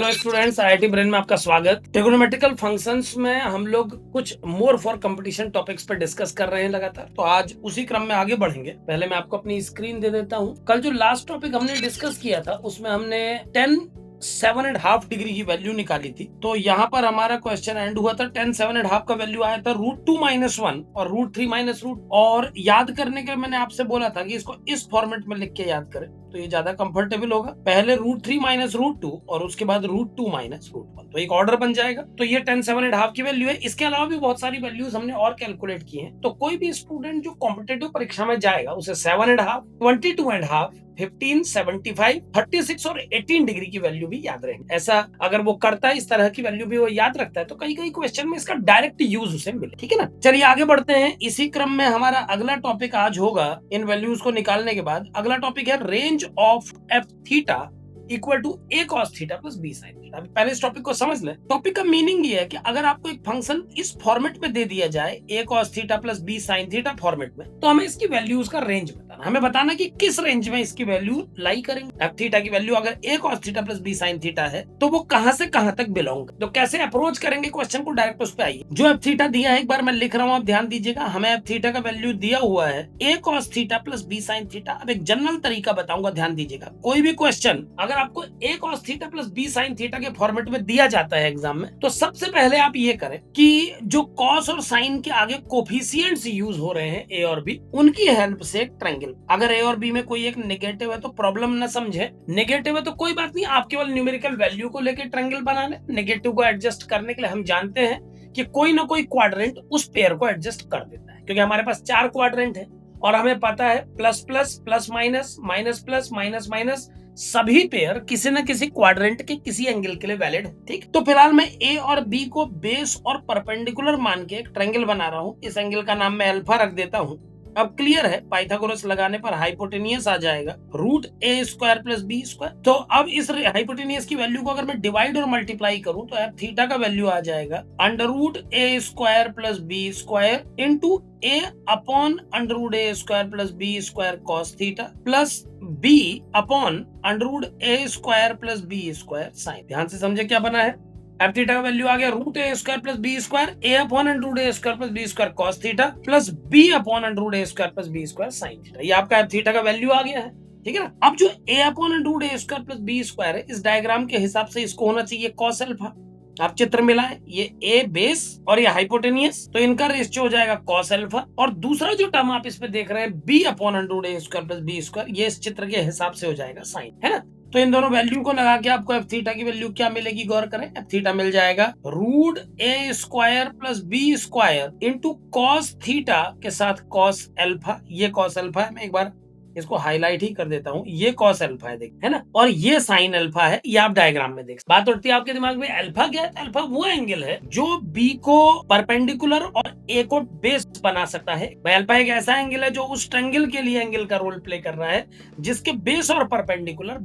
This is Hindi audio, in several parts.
हेलो स्टूडेंट्स, आईआईटी ब्रेन में आपका स्वागत। ट्रिगोनोमेट्रिकल फंक्शंस में हम लोग कुछ मोर फॉर कंपटीशन टॉपिक्स पर डिस्कस कर रहे हैं लगातार। तो आज उसी क्रम में आगे बढ़ेंगे। पहले मैं आपको अपनी स्क्रीन दे देता हूं। कल जो लास्ट टॉपिक हमने डिस्कस किया था उसमें हमने 7.5 डिग्री की वैल्यू निकाली थी। तो यहाँ पर हमारा क्वेश्चन एंड हुआ था 7.5 का वैल्यू आया था √2 - 1 और √3 - और याद करने के लिए मैंने आपसे बोला था कि इसको इस फॉर्मेट में लिख के याद करें तो ये ज्यादा कंफर्टेबल होगा। पहले √3 - √2 और उसके बाद √2 - √1, तो एक ऑर्डर बन जाएगा। तो ये 7.5 की वैल्यू है। इसके अलावा भी बहुत सारी वैल्यूज हमने और कैलकुलेट की हैं। तो कोई भी स्टूडेंट जो कॉम्पिटेटिव परीक्षा में जाएगा उसे 7.5, 22.5, 15, 75, 36 और 18 डिग्री की वैल्यू भी याद रहेगी। ऐसा अगर वो करता है, इस तरह की वैल्यू भी वो याद रखता है, तो कई कई क्वेश्चन में इसका डायरेक्ट यूज उसे मिले। ठीक है ना। चलिए आगे बढ़ते हैं। इसी क्रम में हमारा अगला टॉपिक आज होगा, इन वैल्यूज को निकालने के बाद अगला टॉपिक है range of f theta equal to a cos theta plus b sin theta. पहले इस टॉपिक को समझ लें। टॉपिक का मीनिंग ये है कि अगर आपको एक फंक्शन इस फॉर्मेट में दे दिया जाए a cos theta plus b sin theta format में, तो हमें इसकी वैल्यूज का रेंज बताना। हमें बताना कि किस रेंज में इसकी वैल्यू लाई करेंगे। एफ थीटा की वैल्यू अगर a cos theta plus b sin theta है तो वो कहां से कहां तक बिलोंग, तो कैसे अप्रोच करेंगे क्वेश्चन को, डायरेक्ट उस पर आइए। जो एफ थीटा दिया है, एक बार मैं लिख रहा हूं, आप ध्यान दीजिएगा। हमें एफ थीटा का वैल्यू दिया हुआ है a cos theta plus b sin theta. अब एक जनरल तरीका बताऊंगा, ध्यान दीजिएगा। कोई भी क्वेश्चन अगर आपको a cos theta plus b sin theta के फॉर्मेट में दिया जाता है एग्जाम में, तो सबसे पहले आप ये करें कि जो cos और sin के आगे कोफिशिएंट्स यूज हो रहे हैं a और b, उनकी हेल्प से एक ट्रायंगल। अगर a और b में कोई एक नेगेटिव है तो प्रॉब्लम न समझे। नेगेटिव है तो कोई बात नहीं, आप केवल न्यूमेरिकल वैल्यू को लेकर ट्रायंगल बना लें। नेगेटिव को एडजस्ट करने के लिए हम जानते हैं कि कोई ना कोई क्वाड्रेंट उस पेयर को एडजस्ट कर देता है, क्योंकि हमारे पास 4 क्वाड्रेंट है और हमें पता है plus plus, plus minus, minus plus, minus minus, सभी पेयर किसी न किसी क्वाड्रेंट के किसी एंगल के लिए वैलिड है। ठीक, तो फिलहाल मैं ए और बी को बेस और परपेंडिकुलर मान के एक ट्रायंगल बना रहा हूं। इस एंगल का नाम मैं अल्फा रख देता हूं। अब क्लियर है, पाइथागोरस लगाने पर हाइपोटेनियस आ जाएगा √a² प्लस b²। तो अब इस हाइपोटेनियस की वैल्यू को अगर मैं डिवाइड और मल्टीप्लाई करूं तो एफ थीटा का वैल्यू आ जाएगा √a² plus b² into a upon √a² plus b² cos theta plus b upon √a² plus b² sin। ध्यान से समझे क्या बना है। एफ थीटा का वैल्यू आ गया √a² plus b², a upon √a² plus b² cos theta plus b upon √a² plus b² sin theta. ये आपका एफ थीटा का वैल्यू आ गया है। ठीक है ना। अब जो a upon √a² plus b² है, इस डायग्राम के हिसाब से इसको होना चाहिए cos अल्फा। आप चित्र मिलाएं, ये a बेस और ये हाइपोटेनियस, तो इनका रेशियो हो जाएगा cos अल्फा। और दूसरा जो टर्म आप इस पे देख रहे हैं b upon √a² plus b², ये इस चित्र के हिसाब से हो जाएगा साइन, है ना। तो इन दोनों वैल्यू को लगा के आपको एफ थीटा की वैल्यू क्या मिलेगी, गौर करें। एफ थीटा मिल जाएगा √a² plus b² into cos theta के साथ cos अल्फा। ये cos अल्फा है, मैं एक बार इसको हाईलाइट ही कर देता हूं। ये cos अल्फा है, है ना, और ये sin अल्फा है। ये आप डायग्राम में देख, बात उठती है आपके दिमाग में अल्फा क्या है। अल्फा वो एंगल है जो b को परपेंडिकुलर और a को बेस बना सकता है। अल्फा एक ऐसा एंगल है जो उस ट्रायंगल के लिए एंगल का रोल प्ले कर रहा है जिसके बेस और परपेंडिकुलर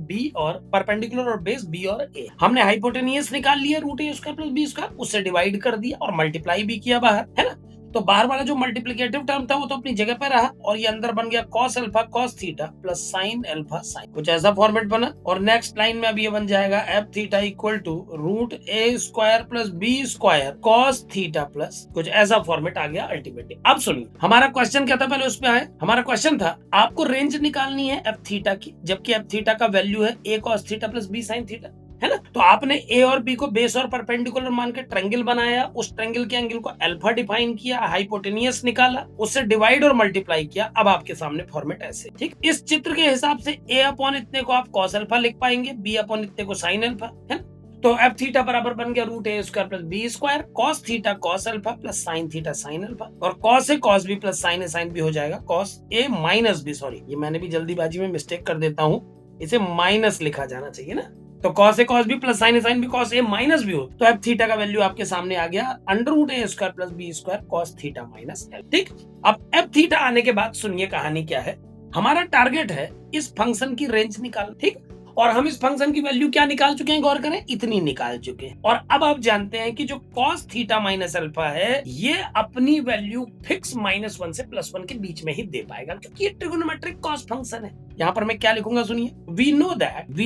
बेस b और a। हमने हाइपोटेनियस निकाल लिया √a² प्लस b², उससे डिवाइड कर दिया और मल्टीप्लाई भी किया बाहर, है ना। तो बाहर वाला जो मल्टीप्लिकेटिव टर्म था वो तो अपनी जगह पे रहा और ये अंदर बन गया cos alpha cos theta plus sin alpha sin। कुछ ऐसा फॉर्मेट बना। और नेक्स्ट लाइन में अब ये बन जाएगा f theta equal to √a² plus b² cos theta plus, कुछ ऐसा फॉर्मेट आ गया अल्टीमेटली। अब सुनिए, हमारा क्वेश्चन क्या था, पहले उस पे आए। हमारा क्वेश्चन था आपको रेंज निकालनी है एफ थीटा की, जबकि एफ थीटा का वैल्यू है a cos theta plus b sin theta, है ना। तो आपने ए और बी को बेस और परपेंडिकुलर मान के ट्रायंगल बनाया, उस ट्रायंगल के एंगल को अल्फा डिफाइन किया, हाइपोटेनियस निकाला, उससे डिवाइड और मल्टीप्लाई किया। अब आपके सामने फॉर्मेट ऐसे, ठीक। इस चित्र के हिसाब से ए अपॉन इतने को आप cos अल्फा लिख पाएंगे, बी अपॉन इतने को sin अल्फा, है ना। तो एफ थीटा बराबर बन गया √a² plus b² cos theta cos alpha plus sin theta sin alpha, और cos ए cos b प्लस sin ए sin b हो जाएगा cos a minus b। Sorry, ये मैंने भी जल्दीबाजी में मिस्टेक कर देता हूं, इसे माइनस लिखा जाना चाहिए ना। तो cos A cos b plus sin A sin b cos a minus b हो, तो एफ थीटा का वैल्यू आपके सामने आ गया √a² plus b² cos theta minus l। ठीक। अब एफ थीटा आने के बाद सुनिए कहानी क्या है। हमारा टारगेट है इस फंक्शन की रेंज निकाल, ठीक। और हम इस फंक्शन की वैल्यू क्या निकाल चुके हैं, गौर करें, इतनी निकाल चुके हैं। और अब आप जानते हैं कि जो cos थीटा माइनस अल्फा है, ये अपनी वैल्यू फिक्स -1 से +1 के बीच में ही दे पाएगा, क्योंकि ये ट्रिगोनोमेट्रिक कॉस फंक्शन है। यहाँ पर मैं क्या लिखूंगा सुनिए, we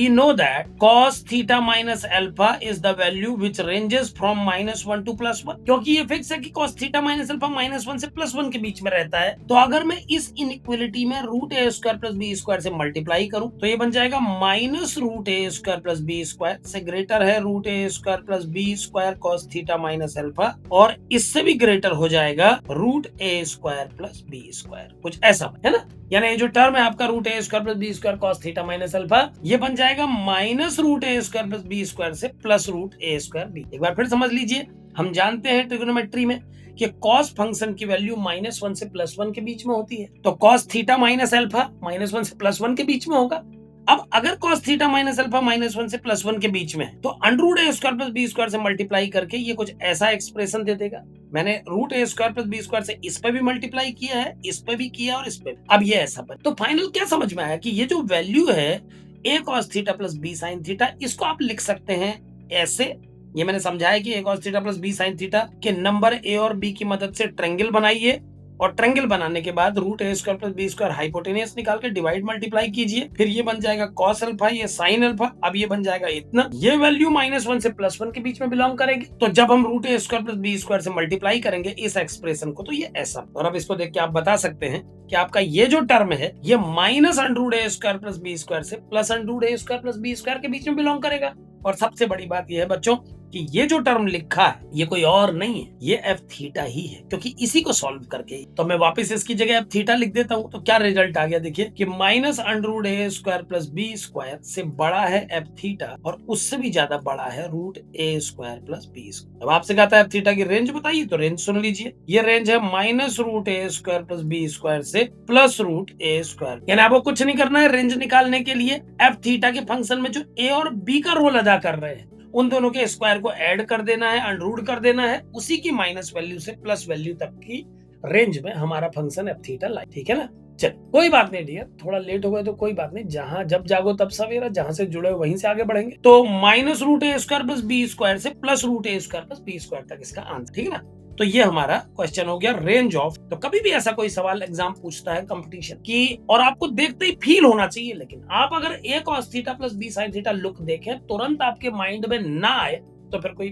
know that cos theta minus alpha is the value which ranges from -1 to +1, क्योंकि ये फिक्स है कि cos थीटा माइनस अल्फा -1 से +1 के बीच में रहता है। तो अगर मैं इस इनइक्वालिटी में √a² + b² से मल्टीप्लाई करूं तो ये बन जाएगा -√a² + b² से ग्रेटर है √a² + b² cos theta minus alpha, और इससे भी ग्रेटर हो जाएगा √a² + b², कुछ ऐसा है ना। यानी ये जो टर्म है आपका √a² + b² cos theta minus alpha, ये बन जाएगा -√a² + b² से +√a² b। एक बार फिर समझ लीजिए, हम जानते हैं ट्रिग्नोमेट्री में कि cos फंक्शन की वैल्यू -1 से +1 के बीच में होती है, तो cos थीटा माइनस अल्फा -1 से +1 के बीच में होगा। अब अगर cos थीटा माइनस अल्फा -1 से +1 के बीच में है, तो √a² + b² से मल्टीप्लाई करके ये कुछ ऐसा एक्सप्रेशन दे देगा। मैंने √a² + b² से इस पे भी मल्टीप्लाई किया है, इस पे भी किया और इस पे भी। अब ये ऐसा बन, तो फाइनल क्या समझ में आया कि ये जो वैल्यू है a cos theta + b sin theta, इसको आप लिख सकते हैं ऐसे। ये मैंने समझाया कि a cos theta + b sin theta के नंबर a और b की मदद से ट्रायंगल बनाइए, और ट्रायंगल बनाने के बाद √a² + b² हाइपोटेनियस निकाल के डिवाइड मल्टीप्लाई कीजिए, फिर ये बन जाएगा cos अल्फा, ये sin अल्फा। अब ये बन जाएगा इतना, ये वैल्यू -1 से +1 के बीच में बिलोंग करेगी। तो जब हम √a² + b² से मल्टीप्लाई करेंगे इस एक्सप्रेशन को, तो ये ऐसा। और अब इसको देख के आप बता सकते हैं कि आपका ये जो टर्म है ये -√a² + b² से +√a² + b² के बीच में बिलोंग करेगा। और सबसे बड़ी बात यह है बच्चों कि ये जो टर्म लिखा है ये कोई और नहीं है, ये एफ थीटा ही है, क्योंकि इसी को सॉल्व करके। तो मैं वापस इसकी जगह एफ थीटा लिख देता हूं, तो क्या रिजल्ट आ गया देखिए कि -√a² + b² से बड़ा है एफ थीटा, और उससे भी ज्यादा बड़ा है √a² + b²। अब आपसे कहता है एफ थीटा की रेंज बताइए, तो रेंज सुन लीजिए, ये रेंज है -√a² + b² से +√a²। यानी आपको कुछ नहीं करना है रेंज निकालने के लिए। एफ थीटा के फंक्शन में जो ए और बी का रोल अदा कर रहे हैं, उन दोनों के स्क्वायर को ऐड कर देना है, अनरूट कर देना है, उसी की माइनस वैल्यू से प्लस वैल्यू तक की रेंज में हमारा फंक्शन एफ थीटा लाए। ठीक है ना। चल कोई बात नहीं डियर, थोड़ा लेट हो गए तो कोई बात नहीं, जहां जब जागो तब सवेरा, जहां से जुड़े वहीं से आगे बढ़ेंगे। तो -√a² + b² से +√a² + b² तक इसका आंसर। ठीक है ना। तो ये हमारा क्वेश्चन हो गया रेंज ऑफ। तो कभी भी ऐसा कोई सवाल एग्जाम पूछता है कंपटीशन की, और आपको देखते ही फील होना चाहिए, लेकिन आप अगर a cos theta + b sin theta look देखें तुरंत आपके माइंड में ना आए तो फिर कोई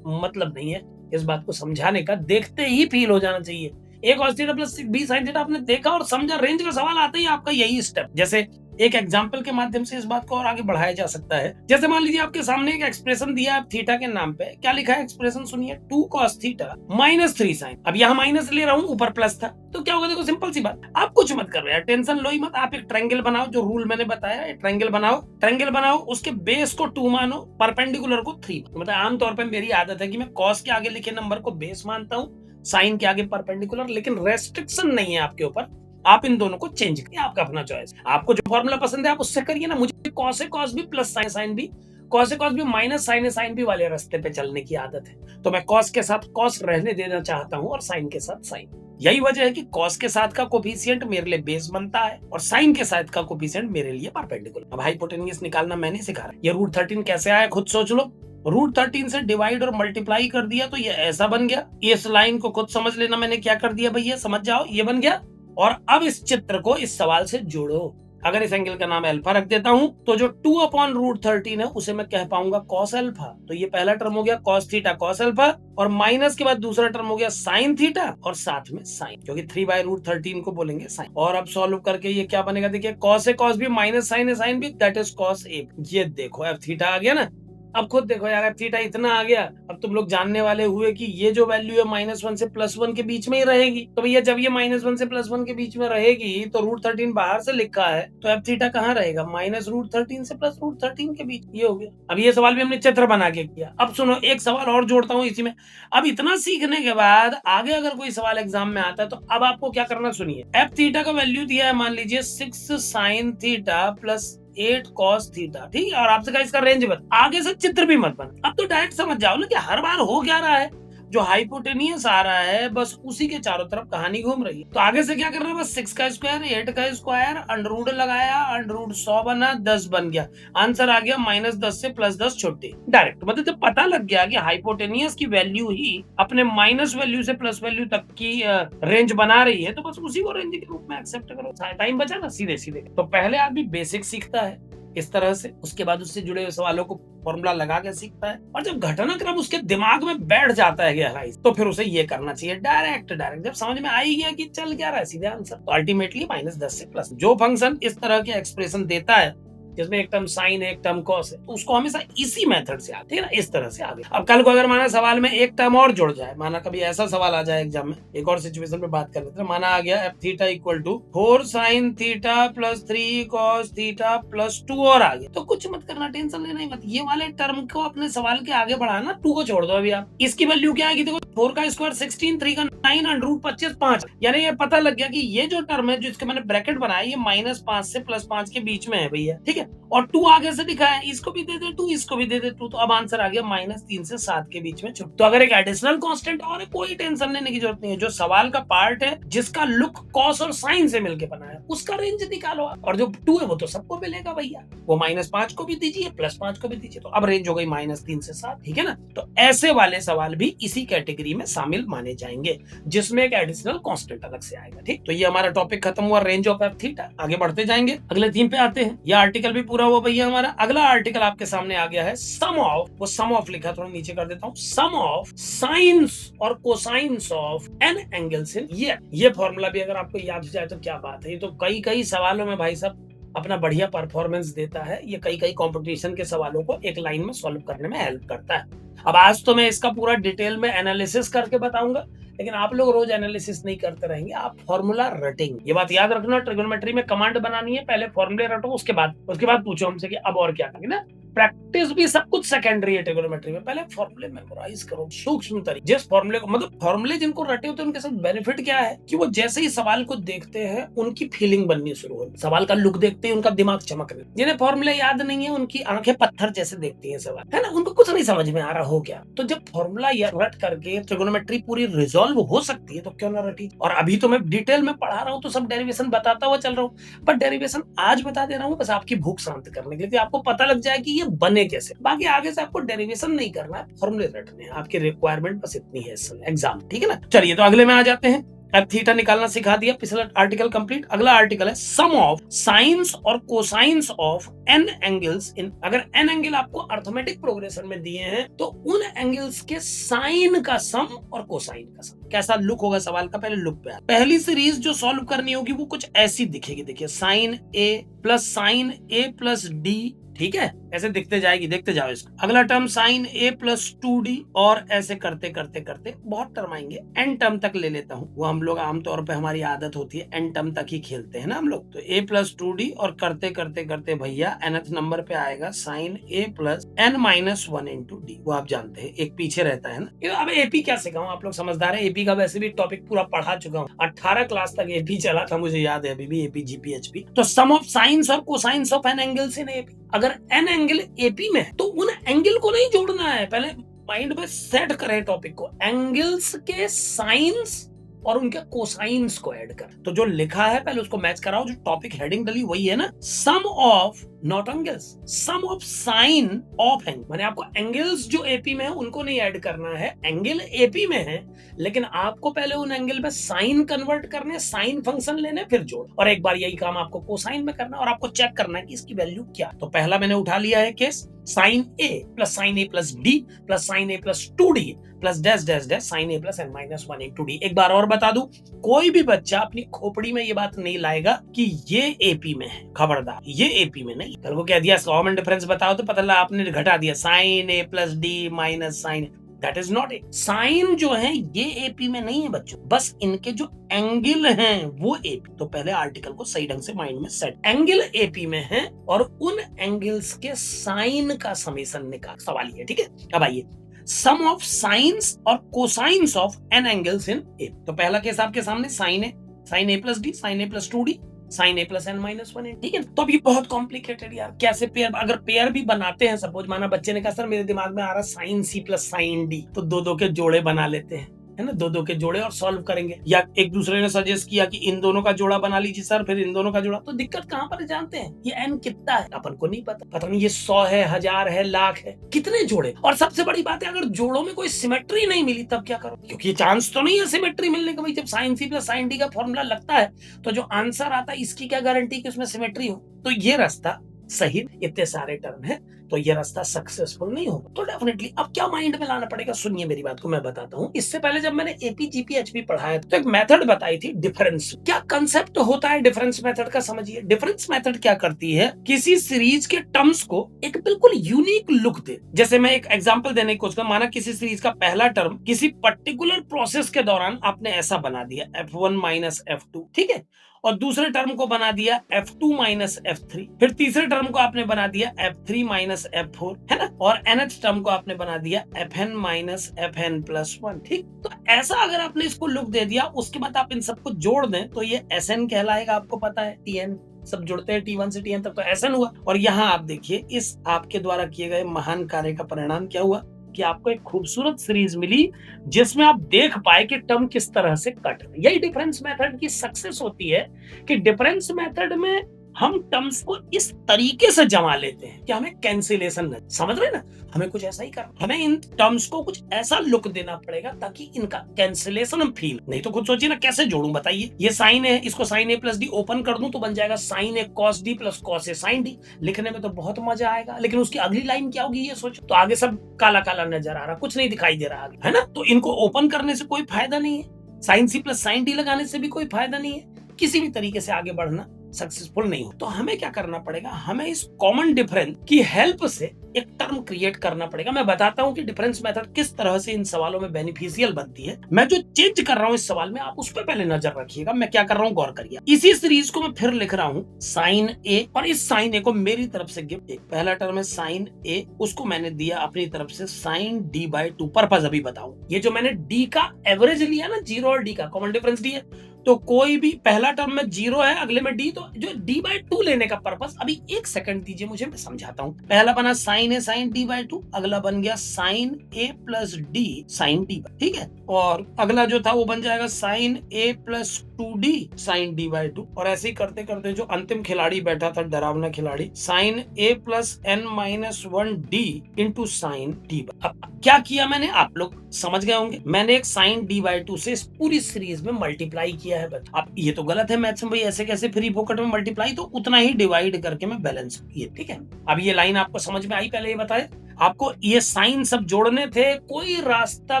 मतलब नहीं है इस बात को समझाने का। देखते ही फील हो जाना चाहिए। a cos theta + b sin theta आपने देखा और समझा, रेंज का सवाल आता ही आपका यही स्टेप। जैसे एक एग्जाम्पल के माध्यम से इस बात को और आगे बढ़ाया जा सकता है। जैसे मान लीजिए आपके सामने एक एक्सप्रेशन दिया है थीटा के नाम पे, क्या लिखा है एक्सप्रेशन सुनिए, 2 cos थीटा -3 sin। अब यहाँ माइनस ले रहा हूँ, ऊपर प्लस था, तो क्या होगा देखो, सिंपल सी बात। आप कुछ मत कर रहे हैं, टेंशन लो ही मत। आप एक ट्रायंगल बनाओ, जो रूल मैंने बताया, ट्रायंगल बनाओ, उसके बेस को 2 मानो, परपेंडिकुलर को 3। मतलब आमतौर पर मेरी आदत है कि मैं कॉस के आगे लिखे नंबर को बेस मानता हूँ, साइन के आगे परपेंडिकुलर, लेकिन रेस्ट्रिक्शन नहीं है आपके ऊपर। आप इन दोनों को चेंज करिए, आपका अपना चॉइस। आपको जो फॉर्मूला पसंद है आप उससे करिए ना। मुझे कॉस है कॉस भी प्लस साइन साइन भी, कॉस है कॉस भी माइनस साइन है साइन भी वाले रास्ते पे चलने की आदत है। तो मैं कॉस के साथ कॉस रहने देना चाहता हूं और साइन के साथ साइन। यही वजह है कि कॉस के साथ का कोफिशिएंट मेरे लिए बेस बनता है और साइन के साथ का कोफिशिएंट मेरे लिए परपेंडिकुलर। अब हाइपोटेन्यूज निकालना मैंने सिखाया। ये √13 कैसे आया खुद सोच लो। √13 से डिवाइड और मल्टीप्लाई कर दिया तो ये ऐसा बन गया। इस लाइन को खुद समझ लेना मैंने क्या कर दिया भैया, समझ जाओ, ये बन गया। और अब इस चित्र को इस सवाल से जोड़ो। अगर इस एंगल का नाम अल्फा रख देता हूं तो जो 2/√13 है उसे मैं कह पाऊंगा cos अल्फा। तो ये पहला टर्म हो गया cos थीटा cos अल्फा, और माइनस के बाद दूसरा टर्म हो गया sin थीटा और साथ में sin, क्योंकि 3/√13 को बोलेंगे sin। और अब सॉल्व करके ये क्या बनेगा देखिए, cos है cos भी माइनस sin है sin भी, दैट इज cos a। ये देखो अब थीटा आ गया ना। अब खुद देखो यार, थीटा इतना आ गया। अब तुम लोग जानने वाले हुए कि ये जो वैल्यू है -1 से +1 के बीच में ही रहेगी। तो भैया जब ये -1 से +1 के बीच में रहेगी तो √13 बाहर से लिखा है, तो अब थीटा कहाँ रहेगा, -√13 से +√13 के बीच। ये हो गया। अब ये सवाल भी हमने चित्र बना के किया। अब सुनो, एक सवाल और जोड़ता हूँ इसी में। अब इतना सीखने के बाद आगे अगर कोई सवाल एग्जाम में आता है तो अब आपको क्या करना सुनिए। एफ थीटा का वैल्यू दिया है मान लीजिए 6 sin थीटा +8 cos थीटा, ठीक है, और आपसे कहा इसका रेंज बता। आगे से चित्र भी मत बना, अब तो डायरेक्ट समझ जाओ ना कि हर बार हो क्या रहा है। जो हाइपोटेनियस आ रहा है बस उसी के चारों तरफ कहानी घूम रही है। तो आगे से क्या करना है, बस 6 का स्क्वायर 8 का स्क्वायर अंडर रूट लगाया, अंडर रूट 100 बना 10 बन गया, आंसर आ गया -10 से +10 छुट्टी डायरेक्ट। मतलब जब पता लग गया कि हाइपोटेनियस की वैल्यू ही अपने माइनस वैल्यू से प्लस वैल्यू तक की रेंज बना रही है, तो बस उसी को रेंज के रूप में एक्सेप्ट करो। टाइम बचा ना सीधे सीधे। तो पहले आदमी बेसिक सीखता है इस तरह से, उसके बाद उससे जुड़े हुए सवालों को फॉर्मूला लगा के सीखता है, और जब घटनाक्रम उसके दिमाग में बैठ जाता है गहराई से, तो फिर उसे ये करना चाहिए डायरेक्ट जब समझ में आ ही गया कि चल क्या रहा है सीधे आंसर, तो अल्टीमेटली -10 से प्लस। जो फंक्शन इस तरह के एक्सप्रेशन देता है जिसमें एक टर्म साइन एक टर्म कॉस है, तो उसको हमेशा इसी मेथड से आते है ना, इस तरह से आगे। अब कल को अगर माना सवाल में एक टर्म और जुड़ जाए, माना कभी ऐसा सवाल आ जाए एग्जाम में, एक और सिचुएशन पे बात कर लेते हैं, माना आ गया f theta equal to 4 sin theta plus 3 cos theta plus 2 और आ गया, तो कुछ मत करना, टेंशन लेना ही मत, ये वाले टर्म को अपने सवाल के आगे बढ़ाना, 2 को छोड़ दो अभी आप। इसकी वैल्यू क्या आएगी, देखो 4 का स्क्वायर 16, 3 का 9, अंडर रूट 25 5, यानी ये पता लग गया कि ये जो टर्म है जिसके मैंने ब्रैकेट बनाया, ये -5 से +5 के बीच में है भैया, ठीक है, और 2 आगे से लिखा है, इसको भी दे दे 2, इसको भी दे दे 2, तो अब आंसर आ गया -3 से 7 के बीच में छुट्टी। तो अगर एक एडिशनल कांस्टेंट और है, कोई टेंशन लेने की जरूरत नहीं है, जो सवाल का पार्ट है जिसका लुक कॉस और साइन से मिलकर बना है, उसका रेंज निकालो, और जो 2 है वो तो सबको मिलेगा भैया, वो -5 को भी दीजिए +5 को भी दीजिए, तो अब रेंज हो गई -3 से 7, ठीक है ना। तो ऐसे वाले सवाल भी इसी कैटेगरी में शामिल माने जाएंगे, जिसमें एक एडिशनल कांस्टेंट अलग से आएगा, ठीक। तो ये हमारा टॉपिक खत्म हुआ, रेंज ऑफ f थीटा। आगे बढ़ते जाएंगे, अगले थीम पे आते हैं। ये आर्टिकल भी पूरा हुआ भैया हमारा। अगला आर्टिकल आपके सामने आ गया है, सम ऑफ, वो सम ऑफ लिखा, थोड़ा नीचे कर देता हूं, सम ऑफ साइंस और cosines of N angles in ये फॉर्मूला भी अगर आपको याद हो जाए तो क्या बात है। ये तो कई सवालों में भाई साहब अपना बढ़िया परफॉर्मेंस देता है। ये कई कंपटीशन के सवालों को एक लाइन में सॉल्व करने में हेल्प करता है। अब आज तो मैं इसका पूरा डिटेल में एनालिसिस करके बताऊंगा, लेकिन आप लोग रोज एनालिसिस नहीं करते रहेंगे, आप फॉर्मूला रटेंगे। ये बात याद रखना, ट्रिगोनोमेट्री में कमांड बनानी है, पहले फॉर्मूले रटो, उसके बाद पूछो हमसे कि अब और क्या करेंगे ना। प्रैक्टिस भी सब कुछ सेकेंडरी है ट्रिगोनोमेट्री में, पहले फॉर्मूले मेमोराइज करो सूक्ष्म तरीके, जिस फॉर्मूले को, मतलब फॉर्मूले जिनको रटे होते हैं उनके साथ बेनिफिट क्या है कि वो जैसे ही सवाल को देखते हैं उनकी फीलिंग बननी शुरू हो, सवाल का लुक देखते हैं उनका दिमाग चमकने। जिन्हें फॉर्मूले याद नहीं है उनकी आंखें पत्थर जैसे देखती है सवाल, है ना, उनको कुछ नहीं समझ में आ रहा हो क्या। तो जब फॉर्मूला रट करके ट्रिगोनोमेट्री पूरी रिजॉल्व हो सकती है तो क्यों ना रटी। और अभी तो मैं डिटेल में पढ़ा रहा हूँ तो सब डेरिवेशन बताता हुआ चल रहा हूँ, बट डेरिवेशन आज बता दे रहा हूँ बस आपकी भूख शांत करने के लिए, आपको पता लग जाए कि ये बने कैसे। बाकी आगे से आपको डेरिवेशन नहीं करना है, फॉर्मूले रटने हैं, आपकी रिक्वायरमेंट बस इतनी है इस एग्जाम, ठीक है ना। चलिए तो अगले में आ जाते हैं। अब थीटा निकालना सिखा दिया, पिछला आर्टिकल कंप्लीट। अगला आर्टिकल है सम ऑफ साइंस और cosines of N angles in. अगर एन एंगल आपको अर्थमेटिक प्रोग्रेशन में दिए हैं तो उन एंगल्स के साइन का सम और कोसाइन का सम। कैसा लुक होगा सवाल का, पहले लुक पे। पहली सीरीज जो सॉल्व करनी होगी वो कुछ ऐसी दिखेगी, देखिए साइन ए प्लस साइन ए प्लस डी, ठीक है, ऐसे दिखते जाएगी, देखते जाओ इसको। अगला टर्म साइन ए प्लस 2d, और ऐसे करते करते करते बहुत टर्म आएंगे, एन टर्म तक ले लेता हूँ। वो हम लोग आमतौर पे हमारी आदत होती है एन टर्म तक ही खेलते हैं ना हम लोग। तो a प्लस 2d और करते करते करते भैया nth नंबर पे आएगा sine a plus n minus 1 into d. वो आप जानते हैं एक पीछे रहता है ना। अब एपी क्या सिखाऊं, आप लोग समझदार है, एपी का वैसे भी टॉपिक पूरा पढ़ा चुका हूँ, 18 क्लास तक एपी चला था, मुझे याद है अभी भी, एपी जीपीएचपी। तो सम ऑफ साइंस और cosines of N angles in AP. अगर एन एंगल एपी में है तो उन एंगल को नहीं जोड़ना है, पहले माइंड में सेट करें टॉपिक को, एंगल्स के साइंस और उनके कोसाइंस को ऐड कर। तो जो लिखा है पहले उसको मैच कराओ, जो टॉपिक हेडिंग डली वही है ना, sum of not angles, sum of sine of angle. मैंने आपको एंगल्स जो एपी में है उनको नहीं ऐड करना है, एंगल एपी में है लेकिन आपको पहले उन एंगल में साइन कन्वर्ट करने, साइन फंक्शन लेने, फिर जोड़। और एक बार यही काम आपको कोसाइन में करना है और आपको चेक करना है कि इसकी वैल्यू क्या। तो पहला मैंने उठा लिया है केस, साइन ए प्लस डी प्लस साइन ए plus 2d plus dash dash dash sine ए plus N minus 1 into D. एक बार और बता दूं, कोई भी बच्चा अपनी खोपड़ी में ये बात नहीं लाएगा कि ये एपी में है, खबरदार, ये एपी में नहीं। कल को कह दिया कॉमन डिफरेंस बताओ तो पता लगा आपने घटा दिया sine A plus d minus sine, that is not it. Sine जो है ये एपी में नहीं है बच्चों, बस इनके जो एंगल हैं वो एपी। तो पहले आर्टिकल को सही ढंग से माइंड में सेट, एंगल एपी में है और उन एंगल्स के साइन का समेशन निकाल, सवाल ये, ठीक है। अब आइए, सम ऑफ साइंस और cosines of N angles in A. तो पहला केस आपके सामने साइन ए प्लस डी, साइन ए प्लस 2d, साइन ए प्लस एन माइनस वन ठीक है। तो अब ये बहुत कॉम्प्लिकेटेड यार, कैसे पेयर, अगर पेयर भी बनाते हैं, सपोज माना बच्चे ने कहा सर मेरे दिमाग में आ रहा sine C plus sine D, तो दो दो के जोड़े बना लेते हैं, है ना, दो दो के जोड़े और सॉल्व करेंगे। या एक दूसरे ने सजेस्ट किया कि इन दोनों का जोड़ा बना लीजिए सर, फिर इन दोनों का जोड़ा। तो दिक्कत कहां पर है जानते हैं? ये एन कितना है अपन को नहीं पता, पता नहीं ये 100 है, 1000 है, लाख है, कितने जोड़े। और सबसे बड़ी बात है, अगर जोड़ों में कोई सिमेट्री नहीं मिली तब क्या करो, क्योंकि चांस तो नहीं है सिमेट्री मिलने का। भाई जब sine C plus sine D का फॉर्मूला लगता है तो जो आंसर आता है इसकी क्या गारंटी कि उसमें सिमेट्री हो। तो ये रास्ता सही, इतने सारे टर्म है तो ये रास्ता सक्सेसफुल नहीं होगा। तो डेफिनेटली अब क्या माइंड में लाना पड़ेगा, सुनिए मेरी बात को मैं बताता हूँ। इससे पहले जब मैंने एपी जीपी एचपी पढ़ाया तो एक मेथड बताई थी डिफरेंस। क्या कंसेप्ट होता है डिफरेंस मेथड का, समझिए। डिफरेंस मेथड क्या करती है, किसी सीरीज के टर्म्स को एक बिल्कुल यूनिक लुक दे। जैसे मैं एक एग्जांपल देने की कोशिश करूं, माना किसी सीरीज का पहला टर्म किसी पर्टिकुलर प्रोसेस के दौरान आपने ऐसा बना दिया f1 माइनस f2, ठीक है, और दूसरे टर्म को बना दिया f2 माइनस f3, फिर तीसरे टर्म को आपने बना दिया f3 माइनस f4, है ना, और nth टर्म को आपने बना दिया fn माइनस fn प्लस 1, ठीक। तो ऐसा अगर आपने इसको लुक दे दिया, उसके बाद आप इन सबको जोड़ दें तो ये sn कहलाएगा, आपको पता है tn सब जुड़ते हैं t1 से tn तक, तो SN हुआ। और यहाँ आप देखिए इस आपके द्वारा किए गए महान कार्य का परिणाम क्या हुआ कि आपको एक खूबसूरत सीरीज मिली जिसमें आप देख पाए कि टर्म किस तरह से कट रही। यही डिफरेंस मेथड की सक्सेस होती है कि डिफरेंस मेथड में हम टर्म्स को इस तरीके से जमा लेते हैं कि हमें कैंसिलेशन न, समझ रहे ना, हमें कुछ ऐसा ही करना, हमें इन टर्म्स को कुछ ऐसा लुक देना पड़ेगा ताकि इनका कैंसिलेशन हम फील, नहीं तो खुद सोचिए ना कैसे जोड़ूं बताइए। ये साइन है, इसको साइन ए प्लस डी ओपन कर दूं तो बन जाएगा sine A cos D plus cos A sine D. लिखने में तो बहुत मजा आएगा, लेकिन उसकी अगली लाइन क्या होगी ये सोचो। तो आगे सब काला काला नजर आ रहा, कुछ नहीं दिखाई दे रहा आगे, है ना। तो इनको ओपन करने से कोई फायदा नहीं है, sine C plus sine D लगाने से भी कोई फायदा नहीं है, किसी भी तरीके से आगे बढ़ना सक्सेसफुल नहीं हो। तो हमें क्या करना पड़ेगा, हमें इस कॉमन डिफरेंस की हेल्प से एक टर्म क्रिएट करना पड़ेगा। मैं बताता हूं कि डिफरेंस मेथड किस तरह से इन सवालों में बेनिफिशियल बनती है। मैं जो चेंज कर रहा हूं इस सवाल में, आप उस पर पहले नजर रखिएगा, मैं क्या कर रहा हूं गौर करिए। इसी सीरीज को मैं फिर लिख रहा हूं साइन ए, और इस साइन ए को मेरी तरफ से गिफ्ट, एक पहला टर्म है साइन ए, उसको मैंने दिया अपनी तरफ से sine D by two. Purpose अभी बताऊं, ये जो मैंने डी का एवरेज लिया ना, जीरो और डी का कॉमन डिफरेंस डी है, तो कोई भी पहला टर्म में जीरो है, अगले में डी, तो जो डी बाई टू लेने का पर्पस, अभी एक सेकंड दीजिए मुझे, मैं समझाता हूं। पहला बना sine A sine D by two, अगला बन गया साइन ए प्लस डी साइन डी, ठीक है, और अगला जो था वो बन जाएगा sine A plus 2d sine D by two. और ऐसे ही करते करते जो अंतिम खिलाड़ी बैठा था, डरावना खिलाड़ी, साइन ए plus N minus 1d into sine D. अब क्या किया मैंने, आप लोग समझ गए होंगे, मैंने एक साइन डी बाई टू से इस पूरी सीरीज में मल्टीप्लाई किया है। अब ये तो गलत है मैथ्स में भाई, ऐसे कैसे फ्री फोकट में मल्टीप्लाई, तो उतना ही डिवाइड करके मैं बैलेंस किए, ठीक है। अब ये लाइन आपको समझ में आई, पहले ये बताए आपको, ये साइन सब जोड़ने थे, कोई रास्ता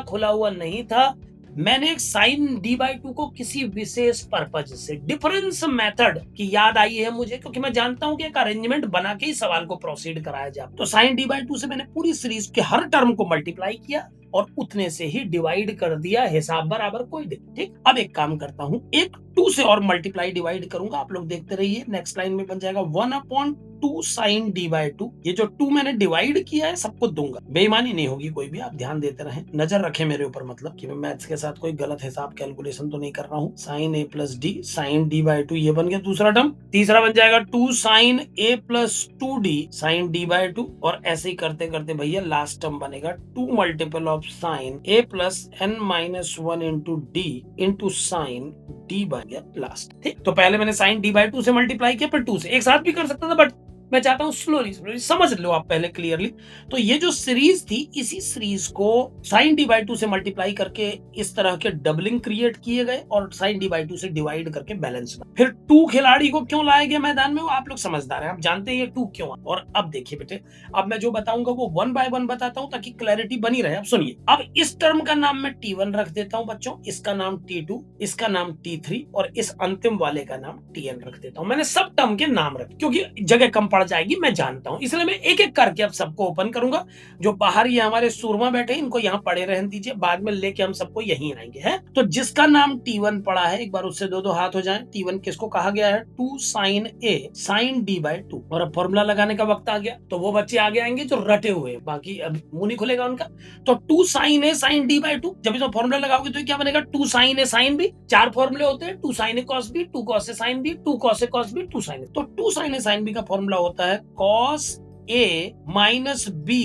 खुला हुआ नहीं था। मैंने एक साइन डी बाई टू को किसी विशेष पर्पज से, डिफरेंस मेथड की याद आई है मुझे, क्योंकि मैं जानता हूं कि एक अरेंजमेंट बना के ही सवाल को प्रोसीड कराया जाए। तो साइन डी बाई टू से मैंने पूरी सीरीज के हर टर्म को मल्टीप्लाई किया और उतने से ही डिवाइड कर दिया, हिसाब बराबर कोई दिक्कत, ठीक। अब एक काम करता हूं, एक 2 से और मल्टीप्लाई डिवाइड करूंगा, आप लोग देखते रहिए। नेक्स्ट लाइन में बन जाएगा 1/2 साइन डी बाई टू। ये जो 2 मैंने डिवाइड किया है सबको दूंगा, बेईमानी नहीं होगी कोई भी, आप ध्यान देते रहें, नजर रखें मेरे ऊपर, मतलब कि मैं मैथ्स के साथ कोई गलत हिसाब कैलकुलेशन तो नहीं कर रहा हूँ। Sine A plus D sine D by two, ये बन गया दूसरा टर्म। तीसरा बन जाएगा 2 sine A plus 2d sine D by two, और ऐसे ही करते करते भैया लास्ट टर्म बनेगा 2 multiple of sine A plus N minus 1 into D into sine D बन गया लास्ट, ठीक। तो पहले मैंने साइन डी बाई टू से मल्टीप्लाई किया, फिर 2 से, एक साथ भी कर सकता था, बट मैं चाहता हूं स्लोली स्लोली समझ लो आप पहले क्लियरली। तो ये जो सीरीज थी, इसी सीरीज को साइन डी बाई टू से मल्टीप्लाई करके इस तरह के डबलिंग क्रिएट किए गए, और साइन डी बाई टू से डिवाइड करके बैलेंस। फिर 2 खिलाड़ी को क्यों लाए गए मैदान में, वो आप लोग समझदार हैं, आप जानते हैं ये 2 क्यों। और अब देखिए बेटे, अब मैं जो बताऊंगा वो 1 बाय 1 बताता हूं ताकि क्लैरिटी बनी रहे। अब सुनिए, अब इस टर्म का नाम मैं T1 रख देता हूं बच्चों, इसका नाम T2, इसका नाम T3, और इस अंतिम वाले का नाम Tn रख देता हूं। मैंने सब टर्म के नाम रखे क्योंकि जगह कम पड़ जाएगी, मैं जानता हूं, इसलिए मैं एक एक करके अब सबको ओपन करूंगा। जो बाहर ये हमारे सूरमा बैठे इनको यहाँ पड़े रहने दीजिए, बाद में लेके हम सबको यहीं आएंगे। है तो जिसका नाम T1 पड़ा है एक बार उससे दो दो हाथ हो जाए। T1 किसको कहा गया है? 2 sin A sin D/2। और अब फॉर्मूला लगाने का वक्त आ गया, तो वो बच्चे आगे आएंगे जो रटे हुए, बाकी अब मुंह नहीं खुलेगा उनका। तो 2 sin A sin D/2, जब इसमें फॉर्मूला लगाओगे तो क्या बनेगा? 2 sin A sin B। चार फॉर्मूले होते हैं, 2 sin A cos B, 2 cos A sin B, 2 cos A cos B, 2 sin A। तो 2 sin A sin B का फॉर्मूला होता है cos A minus B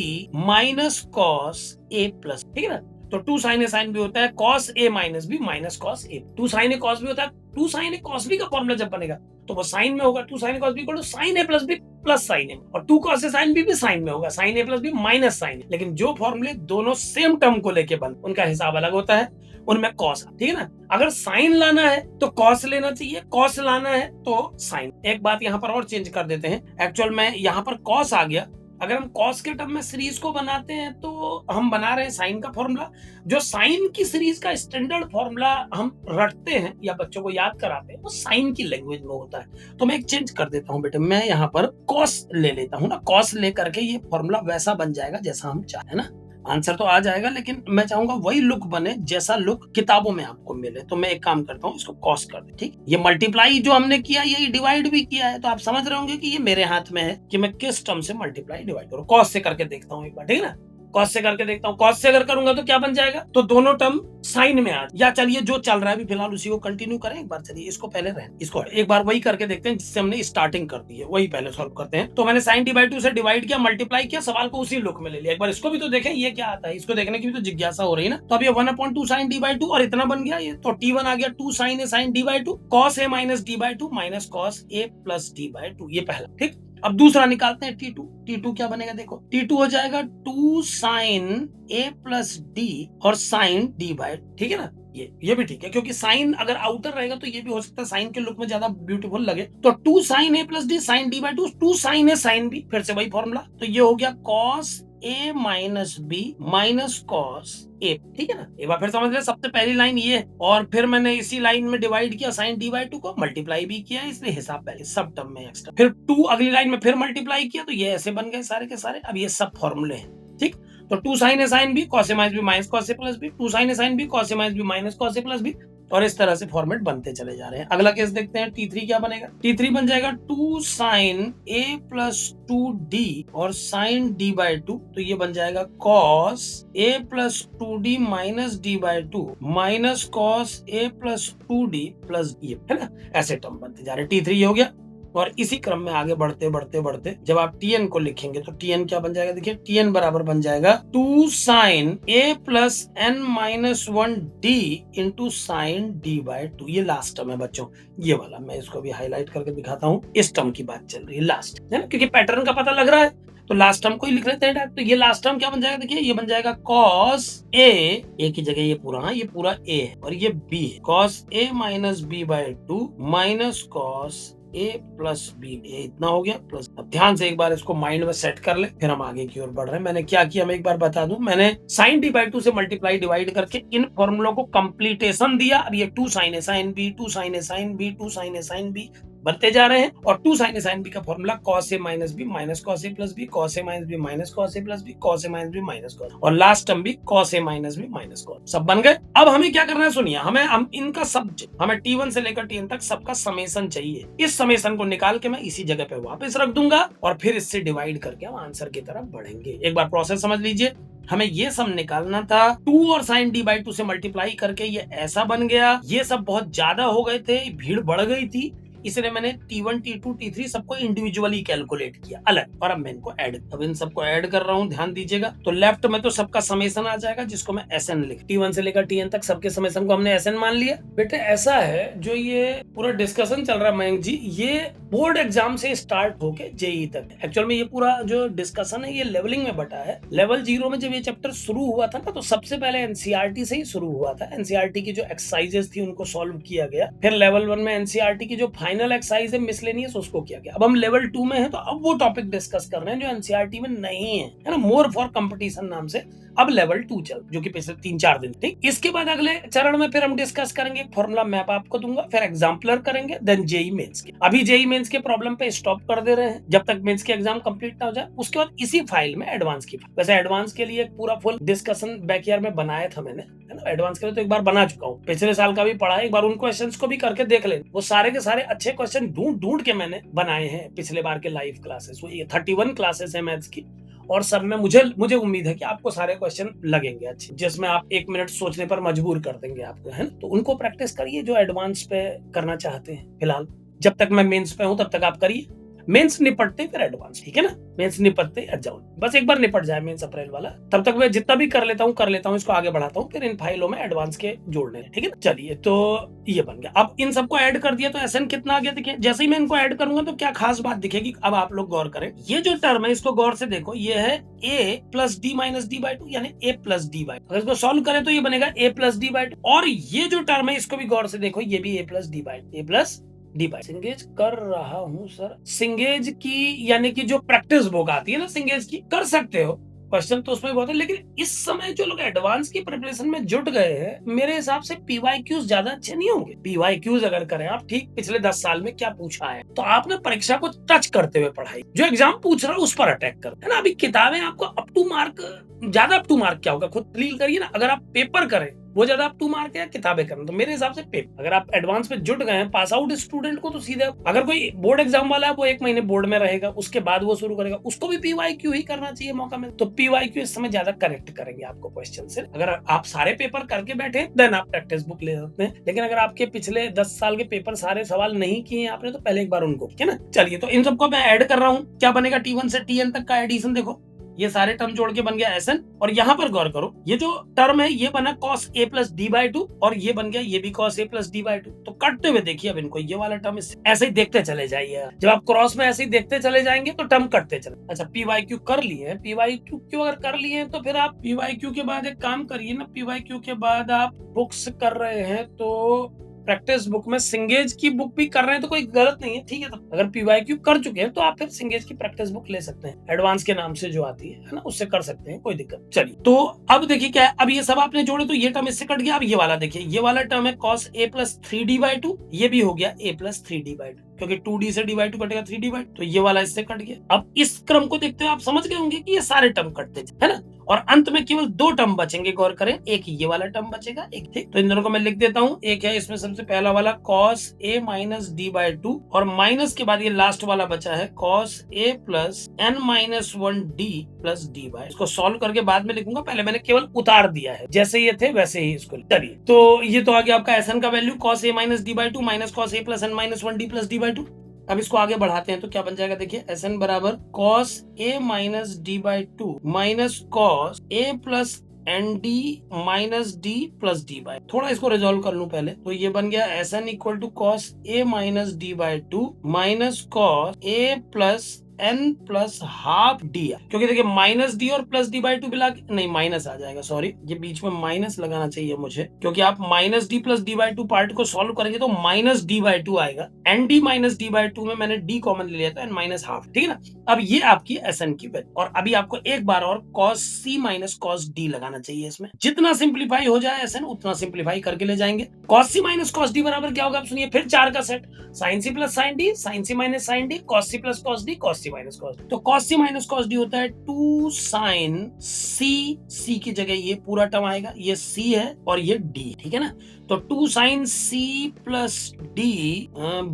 minus cos A plus, ठीक है ना। तो 2 sin A sin B होता है cos A minus B minus cos A। 2 sin A cos B होता है 2 sin A cos B का फॉर्मूला जब बनेगा तो वो साइन में होगा, 2 sin A cos B equal to sin A plus B plus sine A, और 2 cos A sin B भी साइन में होगा, sin A plus B minus sine A. लेकिन जो फॉर्मूले दोनों सेम टर्म को लेके बन, उनका हिसाब अलग होता है, उनमें कॉस, ठीक है ना। अगर साइन लाना है तो कॉस लेना चाहिए, कॉस लाना है तो साइन। एक बात यहाँ पर और चेंज कर देते हैं, एक्चुअल में यहाँ पर कॉस आ गया। अगर हम कॉस के टर्म में सीरीज को बनाते हैं तो हम बना रहे हैं साइन का फॉर्मूला। जो साइन की सीरीज का स्टैंडर्ड फॉर्मूला हम रटते हैं या बच्चों को याद कराते हैं वो साइन की लैंग्वेज में होता है। तो मैं एक चेंज कर देता हूँ बेटे, मैं यहाँ पर कॉस ले लेता हूँ ना, कॉस लेकर के ये फॉर्मूला वैसा बन जाएगा जैसा हम चाहे ना। आंसर तो आ जाएगा लेकिन मैं चाहूंगा वही लुक बने जैसा लुक किताबों में आपको मिले। तो मैं एक काम करता हूँ, इसको कॉस कर दे, ठीक। ये मल्टीप्लाई जो हमने किया ये डिवाइड भी किया है, तो आप समझ रहे होंगे कि ये मेरे हाथ में है कि मैं किस टर्म से मल्टीप्लाई डिवाइड करूँ। कॉस से करके देखता हूँ एक बार, ठीक है ना। कॉस से करके देखता हूँ, कॉस से अगर करूंगा तो क्या बन जाएगा? तो दोनों टर्म साइन में आ, या चलिए जो चल रहा है अभी फिलहाल उसी को कंटिन्यू करें एक बार। चलिए इसको पहले इसको एक बार वही करके देखते हैं जिससे हमने स्टार्टिंग कर दी है, वही पहले सॉल्व करते हैं। तो मैंने sin D/2 से डिवाइड किया, मल्टीप्लाई किया, सवाल को उसी लुक में ले लिया। एक बार इसको भी तो देखें ये क्या आता है, इसको देखने की भी तो जिज्ञासा हो रही है ना। तो अब ये 1/2 sin D/2 और इतना बन गया ये, तो T1 आ गया 2 sin A sin D/2 cos A minus D/2 minus cos A plus D/2, ये पहला, ठीक। अब दूसरा निकालते हैं T2। T2 क्या बनेगा देखो, T2 हो जाएगा 2 sin A plus D और sin D/2, ठीक है ना। ये भी ठीक है क्योंकि साइन अगर आउटर रहेगा तो ये भी हो सकता है साइन के लुक में ज्यादा ब्यूटीफुल लगे। तो 2 sin A plus D sin D/2, 2 sin A sin B, फिर से वही फॉर्मूला। तो ये हो गया cos A minus B minus cos A, ठीक है ना। एक बार फिर समझ ले, सबसे पहली लाइन ये, और फिर मैंने इसी लाइन में डिवाइड किया sin D/2 को, मल्टीप्लाई भी किया, इसलिए हिसाब पहले सब टर्म में एक्स्ट्रा। फिर 2 अगली लाइन में फिर मल्टीप्लाई किया, तो ये ऐसे बन गए सारे के सारे। अब ये सब फॉर्मूले हैं, ठीक। तो 2 sin A sin B cos A minus B minus cos A plus B, 2 sin A sin B cos A minus B minus cos A plus B, और इस तरह से फॉर्मेट बनते चले जा रहे हैं। अगला केस देखते हैं, T3 क्या बनेगा। T3 बन जाएगा 2 sin A plus 2D और sin D/2, तो ये बन जाएगा cos A plus 2D minus D/2 minus cos A plus 2D plus ये, है ना। ऐसे टर्म बनते जा रहे हैं। T3 ये हो गया, और इसी क्रम में आगे बढ़ते बढ़ते बढ़ते जब आप Tn को लिखेंगे तो Tn क्या बन जाएगा, देखिए Tn बराबर बन जाएगा 2 sin A plus n minus 1D into sin D/2। ये लास्ट टर्म है बच्चों, ये वाला मैं इसको भी हाईलाइट करके दिखाता हूँ। इस टर्म की बात चल रही है, लास्ट है ना, क्योंकि पैटर्न का पता लग रहा है तो लास्ट टर्म को ही लिख लेते हैं डायरेक्ट। तो ये लास्ट टर्म क्या बन जाएगा, देखिए ये बन जाएगा cos A की जगह ये पूरा, हाँ ये पूरा A है और ये B है, cos A minus B/2 minus cos A plus B, ये इतना हो गया प्लस। अब ध्यान से एक बार इसको माइंड में सेट कर ले, फिर हम आगे की ओर बढ़ रहे हैं। मैंने क्या किया मैं एक बार बता दूं, मैंने sin D/2 से मल्टीप्लाई डिवाइड करके इन फॉर्मूलों को कंप्लीटेशन दिया। अब ये 2 sin A sin B, 2 sin A sin B, 2 sin A sin B बनते जा रहे हैं, और 2 sin A sin B का formula cos A minus B minus cos A plus B, cos A minus B minus cos A plus B, cos A minus B minus cos, और लास्ट टर्म भी cos A minus B minus cos, सब बन गए। अब हमें क्या करना है सुनिए, हम इनका सब, हमें T1 से लेकर Tn तक सबका समेशन चाहिए। इस समेशन को निकाल के मैं इसी जगह पे वापस रख दूंगा और फिर इससे डिवाइड करके हम आंसर की तरफ बढ़ेंगे। एक बार प्रोसेस समझ लीजिए, हमें ये सब निकालना था, 2 और sin D/2 से मल्टीप्लाई करके ये ऐसा बन गया। ये सब बहुत ज्यादा हो गए थे, भीड़ बढ़ गई थी, इसलिए मैंने T1 T2 T3 सबको इंडिविजुअली कैलकुलेट किया अलग, और अब मैं इनको ऐड, अब इन सबको ऐड कर रहा हूँ, ध्यान दीजिएगा। तो लेफ्ट में तो सबका समेशन आ जाएगा जिसको मैं SN लिख, T1 से लेकर Tn तक सबके समेशन को हमने SN मान लिया। बेटे ऐसा है, जो ये पूरा डिस्कशन चल रहा है मयंक जी, ये बोर्ड एग्जाम से स्टार्ट होके JEE तक। एक्चुअल में ये पूरा जो डिस्कशन है ये लेवलिंग में बटा है। लेवल 0 में जब ये चैप्टर शुरू हुआ था ना, तो सबसे पहले NCERT से ही शुरू हुआ था। NCERT की जो एक्सरसाइजेस थी उनको सॉल्व किया गया, फिर लेवल 1 में NCERT की जो फाइनल एक्सरसाइज है मिसलेनियस उसको किया गया। अब हम लेवल 2 में हैं, तो अब वो टॉपिक डिस्कस कर रहे हैं जो NCERT में नहीं है ना, मोर फॉर कंपटीशन नाम से अब लेवल 2 चल, जो कि पिछले 3-4 दिन। ठीक, इसके बाद अगले चरण में फिर हम डिस्कस करेंगे, फॉर्मूला मैप आपको दूंगा, फिर एग्जाम्पलर करेंगे, देन जेई मेंस के। अभी जेई मेंस के प्रॉब्लम पे स्टॉप कर दे रहे हैं जब तक मेंस के एग्जाम कंप्लीट ना हो जाए। उसके बाद इसी फाइल में एडवांस की, वैसे एडवांस के लिए एक पूरा फुल डिस्कशन बैकयार्ड में बनाया था मैंने, है ना। एडवांस के लिए तो एक बार बना चुका हूँ, पिछले साल का भी पढ़ा है, एक बार उन क्वेश्चंस को भी करके देख ले। वो सारे के सारे अच्छे क्वेश्चन ढूंढ ढूंढ के मैंने बनाए हैं पिछले बार के लाइव क्लासेस। वो ये 31 क्लासेस है मैथ्स की, और सब में मुझे उम्मीद है कि आपको सारे क्वेश्चन लगेंगे अच्छे, जिसमें आप 1 मिनट सोचने पर मजबूर कर देंगे आपको, है ना। तो उनको प्रैक्टिस करिए जो एडवांस पे करना चाहते हैं। फिलहाल जब तक मैं मेंस पे हूं तब तक आप करिए, मेंस निपटते फिर एडवांस, ठीक है ना। मेंस निपटते एग्जाम, बस एक बार निपट जाए मेंस अप्रैल वाला, तब तक मैं जितना भी कर लेता हूँ, इसको आगे बढ़ाता हूँ, फिर इन फाइलों में एडवांस के जोड़ने हैं, ठीक है ना। चलिए, तो ये बन गया। अब इन सबको ऐड कर दिया तो एसएन कितना आ गया, देखिए। जैसे ही मैं इनको ऐड करूंगा तो क्या खास बात दिखेगी, अब आप लोग गौर करें। ये जो टर्म है इसको गौर से देखो, ये है a plus d minus D by to, यानी a प्लस डी बाई। अगर इसको सॉल्व करें तो ये बनेगा a plus D by two, और ये जो टर्म है इसको भी गौर से देखो, ये भी a plus D by, a plus D by. सिंगेज कर रहा हूँ सर, सिंगेज की यानी कि जो प्रैक्टिस बुक आती है ना सिंगेज की, कर सकते हो क्वेश्चन तो उसमें बहुत है, लेकिन इस समय जो लोग एडवांस की प्रिपरेशन में जुट गए हैं, मेरे हिसाब से पीवाईक्यूज ज्यादा अच्छे नहीं होंगे। पीवाईक्यूज अगर करें आप, ठीक पिछले 10 साल में क्या पूछा है, तो आपने परीक्षा को टच करते हुए पढ़ाई, जो एग्जाम पूछ रहा है उस पर अटैक कर, है ना। अभी किताबें आपको अप टू मार्क, ज्यादा अप टू मार्क क्या होगा खुद फील करिए ना। अगर आप पेपर करें वो ज्यादा अप टू मार्क है, किताबें करना, तो मेरे हिसाब से पेपर। अगर आप एडवांस में जुट गए हैं, पास आउट स्टूडेंट को तो सीधे, अगर कोई बोर्ड एग्जाम वाला है वो 1 महीने बोर्ड में रहेगा, उसके बाद वो शुरू करेगा, उसको भी पीवाईक्यू ही करना चाहिए मौका में। तो पीवाईक्यू इस समय ज्यादा करेक्ट करेंगे आपको क्वेश्चन से। अगर आप सारे पेपर करके बैठे देन आप प्रैक्टिस बुक ले सकते हैं, लेकिन अगर आपके पिछले 10 साल के पेपर सारे सवाल नहीं किए आपने, तो पहले एक बार उनको, ठीक है ना। चलिए, तो इन सबको मैं ऐड कर रहा हूँ, क्या बनेगा T1 से Tn तक का एडिशन। देखो ये सारे टर्म जोड़ के बन गया Sn, और यहाँ पर गौर करो, ये जो टर्म है ये बना cos a plus D by two, और ये बन गया ये भी cos a plus D by to. तो कटते हुए देखिए अब इनको, ये वाला टर्म ऐसे ही देखते चले जाइए। जब आप क्रॉस में ऐसे ही देखते चले जाएंगे तो टर्म कटते चले। अच्छा, पीवाईक्यू कर लिए हैं, पीवाईक्यू अगर कर लिए हैं तो फिर आप पीवाईक्यू के बाद एक काम करिए ना, पीवाईक्यू के बाद आप बुक्स कर रहे हैं तो प्रैक्टिस बुक में सिंगेज की बुक भी कर रहे हैं तो कोई गलत नहीं है, ठीक है। तो अगर पीवाईक्यू कर चुके हैं तो आप फिर सिंगेज की प्रैक्टिस बुक ले सकते हैं, एडवांस के नाम से जो आती है ना, उससे कर सकते हैं, कोई दिक्कत। चलिए, तो अब देखिए क्या है, अब ये सब आपने जोड़े तो ये टर्म इससे कट गया। अब ये वाला देखिए, ये वाला टर्म है cos a plus three D by two, ये भी हो गया a plus three D by to, क्योंकि 2d से डी बाई टू कटेगा 3d बाई टू, तो ये वाला इससे कट गया। अब इस क्रम को देखते हुए आप समझ गए होंगे कि ये सारे टर्म कटते है ना, और अंत में केवल 2 टर्म बचेंगे। गौर करें, एक ये वाला टर्म बचेगा, एक, ठीक। तो इन दोनों को मैं लिख देता हूँ। एक है इसमें सबसे पहला वाला cos a minus D by two, और माइनस के बाद ये लास्ट वाला बचा है cos a plus n minus one D plus D by. इसको सॉल्व करके बाद में लिखूंगा, पहले मैंने केवल उतार दिया है, जैसे ये थे वैसे ही इसको। चलिए, तो ये तो आ गया आपका Sn का value cos a minus D by two minus cos a plus n minus one D plus D by to. अब इसको आगे बढ़ाते हैं तो क्या बन जाएगा, देखिए Sn बराबर cos a minus D by two minus cos a plus N D minus D plus D by. थोड़ा इसको रिजोल्व कर लूं पहले, तो ये बन गया Sn equal to cos a minus D by two minus cos a plus n plus half D, क्योंकि देखिए माइनस डी और प्लस डी बाई टू मिला के, नहीं माइनस आ जाएगा, सॉरी, ये बीच में माइनस लगाना चाहिए मुझे, क्योंकि आप minus D plus D by two part को सॉल्व करेंगे तो माइनस डी बाई टू आएगा। N D minus D by two में मैंने डी कॉमन ले लिया था, एन माइनस हाफ, ठीक है ना। अब ये आपकी Sn की वैल्यू, और अभी आपको एक बार और cos c minus cos d लगाना चाहिए इसमें। जितना सिंप्लीफाई हो जाए Sn उतना सिंप्लीफाई करके ले जाएंगे। cos c minus cos d बराबर क्या होगा, आप सुनिए फिर 4 का set, sin c plus sin d, sin c minus sin d, cos c plus cos d, cos c minus cos d। तो cos c minus cos d होता है 2 sin c की जगह ये पूरा टर्म आएगा, ये c है और ये d, ठीक है ना। तो 2 sin c plus d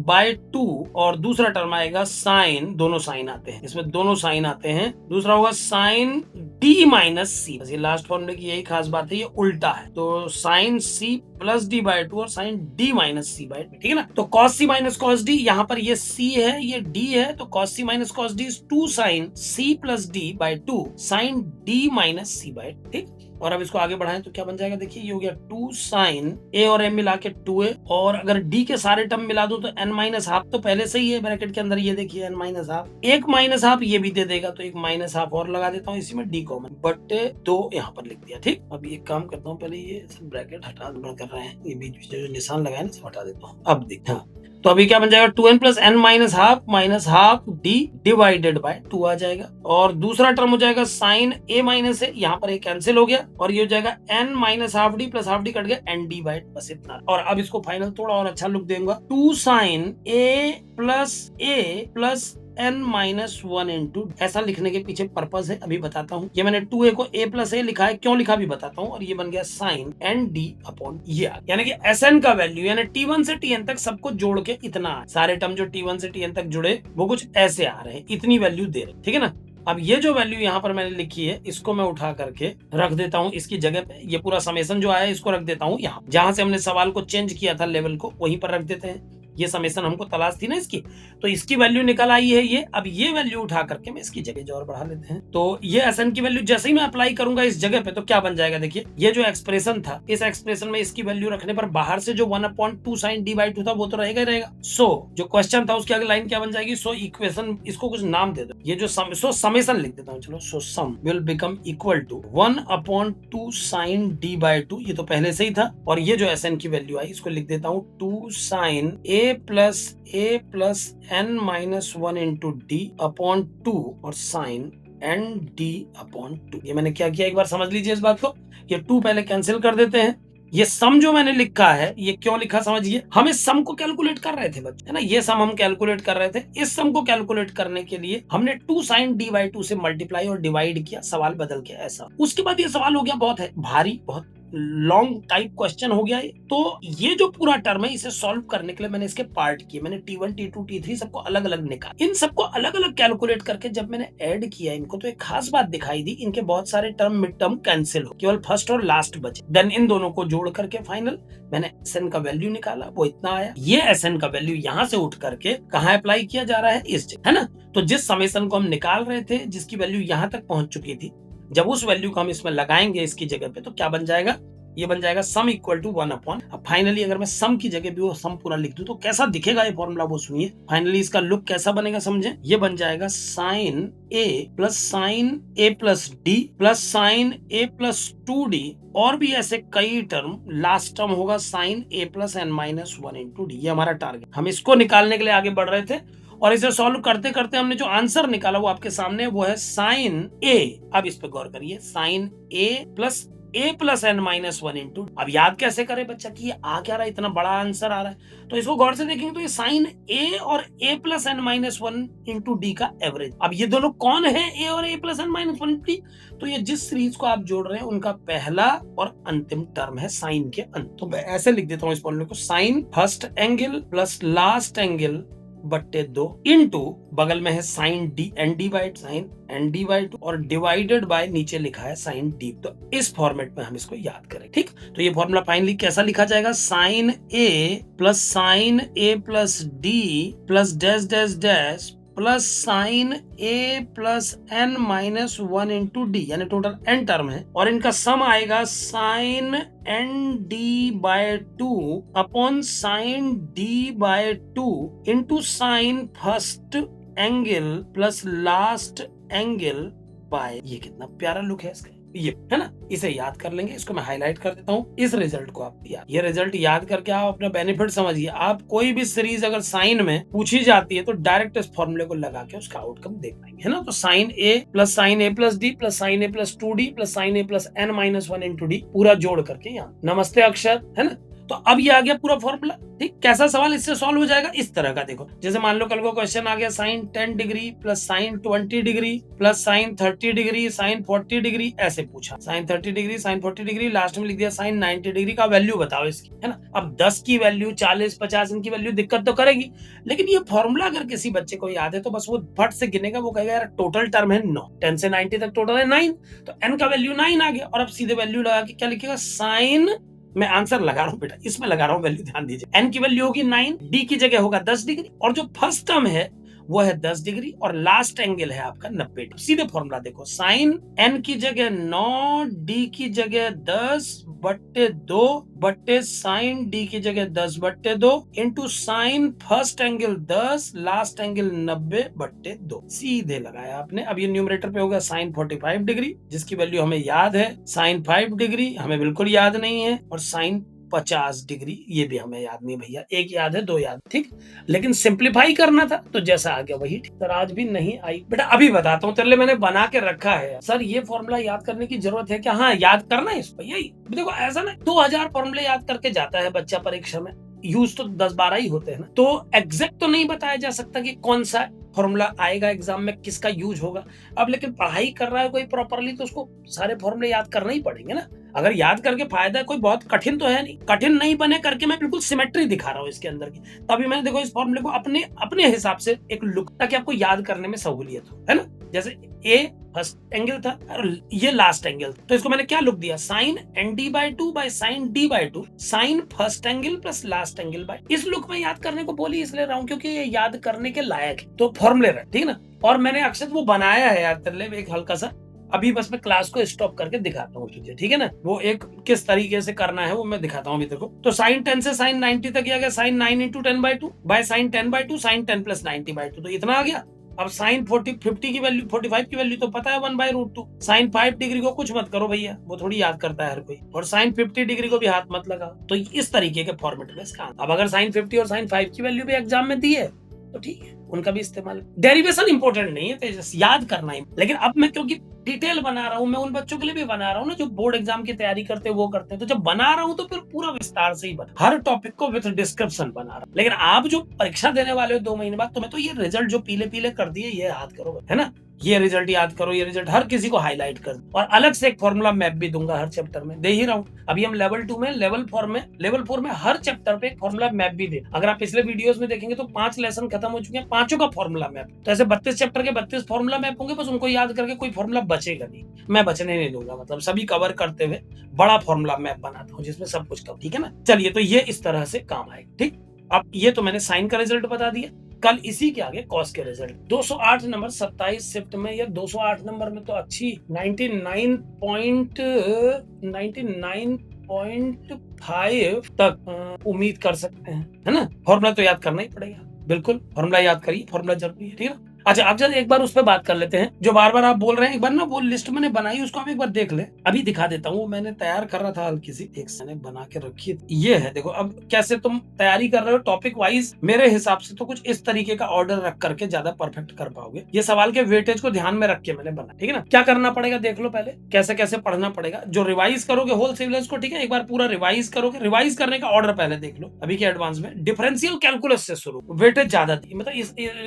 by 2, और दूसरा टर्म आएगा sin, दोनों साइन आते हैं इसमें, दोनों साइन आते हैं, दूसरा होगा sin d माइनस c। ये लास्ट फॉर्मूले की यही खास बात है, ये उल्टा है, तो sin c plus d by to और sin d minus c by two, ठीक है ना। तो cos c minus cos d, यहाँ पर ये c है ये d है, तो cos c minus cos d 2 sin c plus d by two sin d minus c by, ठीक। और अब इसको आगे बढ़ाएं तो क्या बन जाएगा, देखिए ये हो गया 2 sin a और m मिला के 2a, और अगर d के सारे टर्म मिला दो तो n माइनस हाफ तो पहले से ही है ब्रैकेट के अंदर, ये देखिए n माइनस हाफ, एक माइनस हाफ ये भी दे देगा, तो एक माइनस हाफ और लगा देता हूँ इसी में, d कॉमन, बट 2 यहाँ पर लिख दिया, ठीक। अब एक काम करता हूँ, पहले ये सब ब्रैकेट हटा कर रहे हैं, ये बीच में जो निशान लगाए ना हटा देता हूँ। अब देखा तो अभी क्या बन जाएगा 2n plus N minus half D divided by 2 आ जाएगा। और दूसरा टर्म हो जाएगा साइन ए माइनस ए, यहाँ पर ए कैंसिल हो गया और ये हो जाएगा N minus half D plus half D cut गया एन डी बाय, बस इतना। और अब इसको फाइनल थोड़ा और अच्छा लुक देंगे, 2 साइन ए plus n minus one into, ऐसा लिखने के पीछे पर्पस है अभी बताता हूँ। ये मैंने 2a को a प्लस ए लिखा है, क्यों लिखा भी बताता हूँ। और ये बन गया साइन एन डी अपॉन ये आ, यानी कि Sn का वैल्यू यानी t1 से tn तक सबको जोड़ के इतना है। सारे टर्म जो t1 से tn तक जुड़े वो कुछ ऐसे आ रहे हैं, इतनी वैल्यू दे रहे, ठीक है ना। अब ये जो वैल्यू यहाँ पर मैंने लिखी है इसको मैं उठा करके रख देता हूँ इसकी जगह पे। ये पूरा समेशन जो आया है इसको रख देता हूँ यहाँ, जहां से हमने सवाल को चेंज किया था लेवल को, वहीं पर रख देते हैं। ये समेशन हमको तलाश थी ना इसकी, तो इसकी वैल्यू निकल आई है ये। अब ये वैल्यू उठा करके मैं इसकी जगह जो और बढ़ा लेते हैं। तो ये Sn की वैल्यू जैसे ही मैं अप्लाई करूंगा इस जगह पे तो क्या बन जाएगा, देखिए ये जो एक्सप्रेशन था, इस एक्सप्रेशन में इसकी वैल्यू रखने पर बाहर से जो 1/2 साइन डी बाई 2 था वो तो रहेगा ही रहेगा। सो जो क्वेश्चन था उसकी अगली लाइन क्या बन जाएगी, सो इक्वेशन, इसको कुछ नाम दे दो, ये जो समेशन लिख देता हूँ चलो। So sum will become equal to 1/2 sine D by 2, ये तो पहले से ही था। और ये जो Sn की वैल्यू आई इसको लिख देता हूँ 2 साइन ए plus N minus one into D upon 2 और साइन एन डी अपॉन 2। ये मैंने क्या किया एक बार समझ लीजिए इस बात को। ये 2 पहले कैंसिल कर देते हैं। ये सम जो मैंने लिखा है ये क्यों लिखा समझिए, हम इस सम को कैलकुलेट कर रहे थे बच्चे, है ना। ये सम हम कैलकुलेट कर रहे थे। इस सम को कैलकुलेट करने के लिए हमने 2 साइन डी बाई 2 से मल्टीप्लाई और डिवाइड किया, सवाल बदल गया ऐसा। उसके बाद ये सवाल हो गया बहुत है भारी, बहुत लॉन्ग टाइप क्वेश्चन हो गया ये। तो ये जो पूरा टर्म है इसे सॉल्व करने के लिए मैंने इसके पार्ट किए, मैंने T1 T2 T3 सबको अलग अलग निकाला। इन सबको अलग अलग कैलकुलेट करके जब मैंने ऐड किया इनको तो एक खास बात दिखाई दी, इनके बहुत सारे टर्म मिड टर्म कैंसिल हो, केवल फर्स्ट और लास्ट बचे। देन इन दोनों को जोड़ करके फाइनल मैंने Sn का वैल्यू निकाला, वो इतना आया। ये Sn का वैल्यू यहाँ से उठ करके कहाँ अप्लाई किया जा रहा है, इस जगह, है ना। तो जिस समेशन को हम निकाल रहे थे जिसकी वैल्यू यहाँ तक पहुंच चुकी थी, जब उस वैल्यू को हम इसमें लगाएंगे इसकी जगह पे तो क्या बन जाएगा, ये बन जाएगा सम इक्वल टू 1 अपॉन। अब फाइनली अगर मैं सम की जगह भी वो सम पूरा लिख दूं तो कैसा दिखेगा ये फॉर्मूला, वो सुनिए। फाइनली इसका लुक कैसा बनेगा समझे। ये बन जाएगा साइन ए प्लस डी प्लस साइन ए प्लस 2d, और भी ऐसे कई टर्म। लास्ट टर्म होगा साइन ए plus N minus one into D. ये हमारा टारगेट, हम इसको निकालने के लिए आगे बढ़ रहे थे। और इसे सॉल्व करते करते हमने जो आंसर निकाला वो आपके सामने, वो है साइन ए। अब इस पे गौर करिए, साइन ए plus N minus one into. अब याद कैसे करे बच्चा कि ये आ क्या रहा है, इतना बड़ा आंसर आ रहा है। तो इसको गौर से देखेंगे तो ये साइन ए और A plus N minus one into D का एवरेज। अब ये दोनों कौन है, ए और A plus N minus one D, तो ये जिस सीरीज को आप जोड़ रहे हैं उनका पहला और अंतिम टर्म है साइन के अंत। तो मैं ऐसे लिख देता हूँ इस फॉर्मूले को, sine first angle plus last angle बट्टे 2 इंटू बगल में है sine D N D by sine N D by 2 और डिवाइडेड बाय नीचे लिखा है साइन डी। तो इस फॉर्मेट में हम इसको याद करें, ठीक। तो ये फॉर्मूला फाइनली कैसा लिखा जाएगा, साइन ए plus D plus dash dash dash plus sine ए plus N minus one into D, यानी टोटल एन टर्म है। और इनका सम आएगा sine N D by 2 upon sine D by 2 into sine first angle plus last angle by. ये कितना प्यारा लुक है इसका, ये है ना। इसे याद कर लेंगे, इसको मैं हाईलाइट कर देता हूँ। इस रिजल्ट को आप ये रिजल्ट याद करके आप अपना बेनिफिट समझिए। आप कोई भी सीरीज अगर साइन में पूछी जाती है तो डायरेक्ट इस फॉर्मूले को लगा के उसका आउटकम देख पाएंगे, है ना। तो साइन ए प्लस डी प्लस साइन ए प्लस 2d प्लस साइन ए plus N minus one into D पूरा जोड़ करके यहाँ नमस्ते अक्षर, है ना। तो अब ये आ गया पूरा फॉर्मूला, ठीक। कैसा सवाल इससे सॉल्व हो जाएगा, इस तरह का देखो। जैसे मान लो कल को क्वेश्चन आ गया sine 10 degree plus sine 20 degree plus sine 30 degree sine 40 degree, ऐसे पूछा। Sine 30 degree sine 40 degree, last में लिख दिया साइन 90 डिग्री का वैल्यू बताओ इसकी, है ना। अब 10 की वैल्यू 40 50 इनकी वैल्यू दिक्कत तो करेगी, लेकिन ये फॉर्मूला अगर किसी बच्चे को याद है तो बस वो फट से गिनेगा, वो कहेगा यार टोटल टर्म है 9, 10 से 90 तक टोटल है 9, तो एन का वैल्यू 9 आ गया। और अब सीधे वैल्यू लगा के क्या लिखेगा, साइन, मैं आंसर लगा रहा हूँ बेटा, इसमें लगा रहा हूँ वैल्यू, ध्यान दीजिए। एन की वैल्यू होगी 9, डी की जगह होगा 10 डिग्री, और जो फर्स्ट टर्म है वो है 10 डिग्री और लास्ट एंगल है आपका 90 डिग्री। सीधे फॉर्मूला देखो, साइन एन की जगह 9, डी की जगह 10 बट्टे 2 बट्टे साइन डी की जगह 10 बट्टे 2 into sine first angle 10 last angle 90 बट्टे 2। सीधे लगाया आपने। अब ये न्यूमरेटर पे होगा साइन 45 डिग्री, जिसकी वैल्यू हमें याद है, साइन 5 डिग्री हमें बिल्कुल याद नहीं है, और साइन 50 डिग्री, ये भी हमें याद नहीं भैया, एक याद है, 2 याद, ठीक। लेकिन सिंप्लीफाई करना था तो जैसा आ गया वही ठीक। सर आज भी नहीं आई बेटा, अभी बताता हूँ तेरे लिए, मैंने बना के रखा है। सर ये फॉर्मूला याद करने की जरूरत है क्या? हाँ याद करना है इसको, यही देखो, ऐसा ना 2000 फॉर्मूले याद करके जाता है बच्चा परीक्षा में, यूज तो 10-12 ही होते हैं ना, तो एग्जैक्ट तो नहीं बताया जा सकता कि कौन सा फॉर्मूला आएगा एग्जाम में, किसका यूज होगा। अब लेकिन पढ़ाई कर रहा है कोई प्रॉपरली तो उसको सारे फॉर्मूले याद करना ही पड़ेंगे ना। अगर याद करके फायदा है, कोई बहुत कठिन तो है नहीं, कठिन नहीं बने करके मैं बिल्कुल सिमेट्री दिखा रहा हूँ इसके अंदर की। तभी मैंने देखो इस फॉर्मूले को अपने अपने हिसाब से एक लुक, ताकि आपको याद करने में सहूलियत हो, है ना। जैसे ए फर्स्ट एंगल था और ये लास्ट एंगल, तो इसको मैंने क्या लुक दिया, sine ND/2 by sine D/2, sine first angle plus last angle by. इस लुक में याद करने को बोली इसलिए रहा हूँ क्योंकि ये याद करने के लायक है, तो फॉर्मूले रहे, ठीक ना। और मैंने अक्सर वो बनाया है यार तेरे लिए एक हल्का सा, अभी बस मैं क्लास को स्टॉप करके दिखाता हूँ तुझे, ठीक है ना। वो एक किस तरीके से करना है वो मैं दिखाता हूँ अभी देखो। तो साइन 10 से साइन 90 तक आ गया, साइन 9 × 10/2 बाय साइन 10/2, साइन 10 + 90/2, तो इतना आ गया। अब साइन 50 की वैल्यू, 45 की वैल्यू तो पता है 1/√2। साइन 5 डिग्री को कुछ मत करो भैया, वो थोड़ी याद करता है हर कोई, और साइन 50 डिग्री को भी हाथ मत लगाओ। तो इस तरीके के फॉर्मेट में इसका। अब अगर साइन 50 और साइन 5 की वैल्यू भी एग्जाम में दी है तो ठीक है, उनका भी इस्तेमाल। डेरिवेशन इंपॉर्टेंट नहीं है तेजस, याद करना है। लेकिन अब मैं क्योंकि डिटेल बना रहा हूँ, मैं उन बच्चों के लिए भी बना रहा हूँ ना जो बोर्ड एग्जाम की तैयारी करते हैं, वो करते हैं, तो जब बना रहा हूँ तो फिर पूरा विस्तार से ही बना, हर टॉपिक को विद डिस्क्रिप्शन बना रहा हूँ। लेकिन आप जो परीक्षा देने वाले हो 2 महीने बाद, तुम्हें तो ये रिजल्ट जो पीले पीले कर दिए ये याद करो, है ना। ये रिजल्ट याद करो, ये रिजल्ट हर किसी को हाईलाइट कर दो, और अलग से एक फॉर्मूला मैप भी दूंगा हर चैप्टर में, दे ही रहा हूँ। अभी हम लेवल 2 में, लेवल 4 में हर चैप्टर पे एक फॉर्मूला मैप भी दे। अगर आप पिछले वीडियोस में देखेंगे तो 5 लेसन खत्म हो चुके हैं, 5 का फॉर्मूला मैप। तो ऐसे 32 चैप्टर के 32 फॉर्मूला मैप होंगे, बस उनको याद करके कोई फॉर्मूला बचेगा नहीं, मैं बचने नहीं दूंगा। मतलब सभी कवर करते हुए बड़ा फॉर्मूला मैप बनाता हूँ जिसमें सब कुछ कवर, ठीक है ना। चलिए, तो ये इस तरह से काम आएगा, ठीक। अब ये तो मैंने साइन का रिजल्ट बता दिया, कल इसी के आगे कॉस के रिजल्ट। 208 नंबर 27 शिफ्ट में, या 208 नंबर में तो अच्छी 99.5 तक उम्मीद कर सकते हैं, है ना। फॉर्मूला तो याद करना ही पड़ेगा, बिल्कुल फॉर्मूला याद करिए, फॉर्मूला जरूरी है, ठीक है। अच्छा, अब जब एक बार उस पर बात कर लेते हैं, जो बार बार आप बोल रहे हैं, एक बार ना वो लिस्ट मैंने बनाई, उसको आप एक बार देख ले। अभी दिखा देता हूँ, मैंने तैयार कर रहा था हल्की सी, एक मैंने बना के रखी है, ये है देखो। अब कैसे तुम तैयारी कर रहे हो टॉपिक वाइज, मेरे हिसाब से तो कुछ इस तरीके का ऑर्डर रख करके ज्यादा परफेक्ट कर पाओगे। ये सवाल के वेटेज को ध्यान में रख के मैंने बना, ठीक है ना। क्या करना पड़ेगा देख लो पहले, कैसे कैसे पढ़ना पड़ेगा। जो रिवाइज करोगे होल सिलेबस को, ठीक है, एक बार पूरा रिवाइज करोगे। रिवाइज करने का ऑर्डर पहले देख लो अभी के एडवांस में। डिफरेंशियल कैलकुलस से शुरू, वेटेज ज्यादा थी, मतलब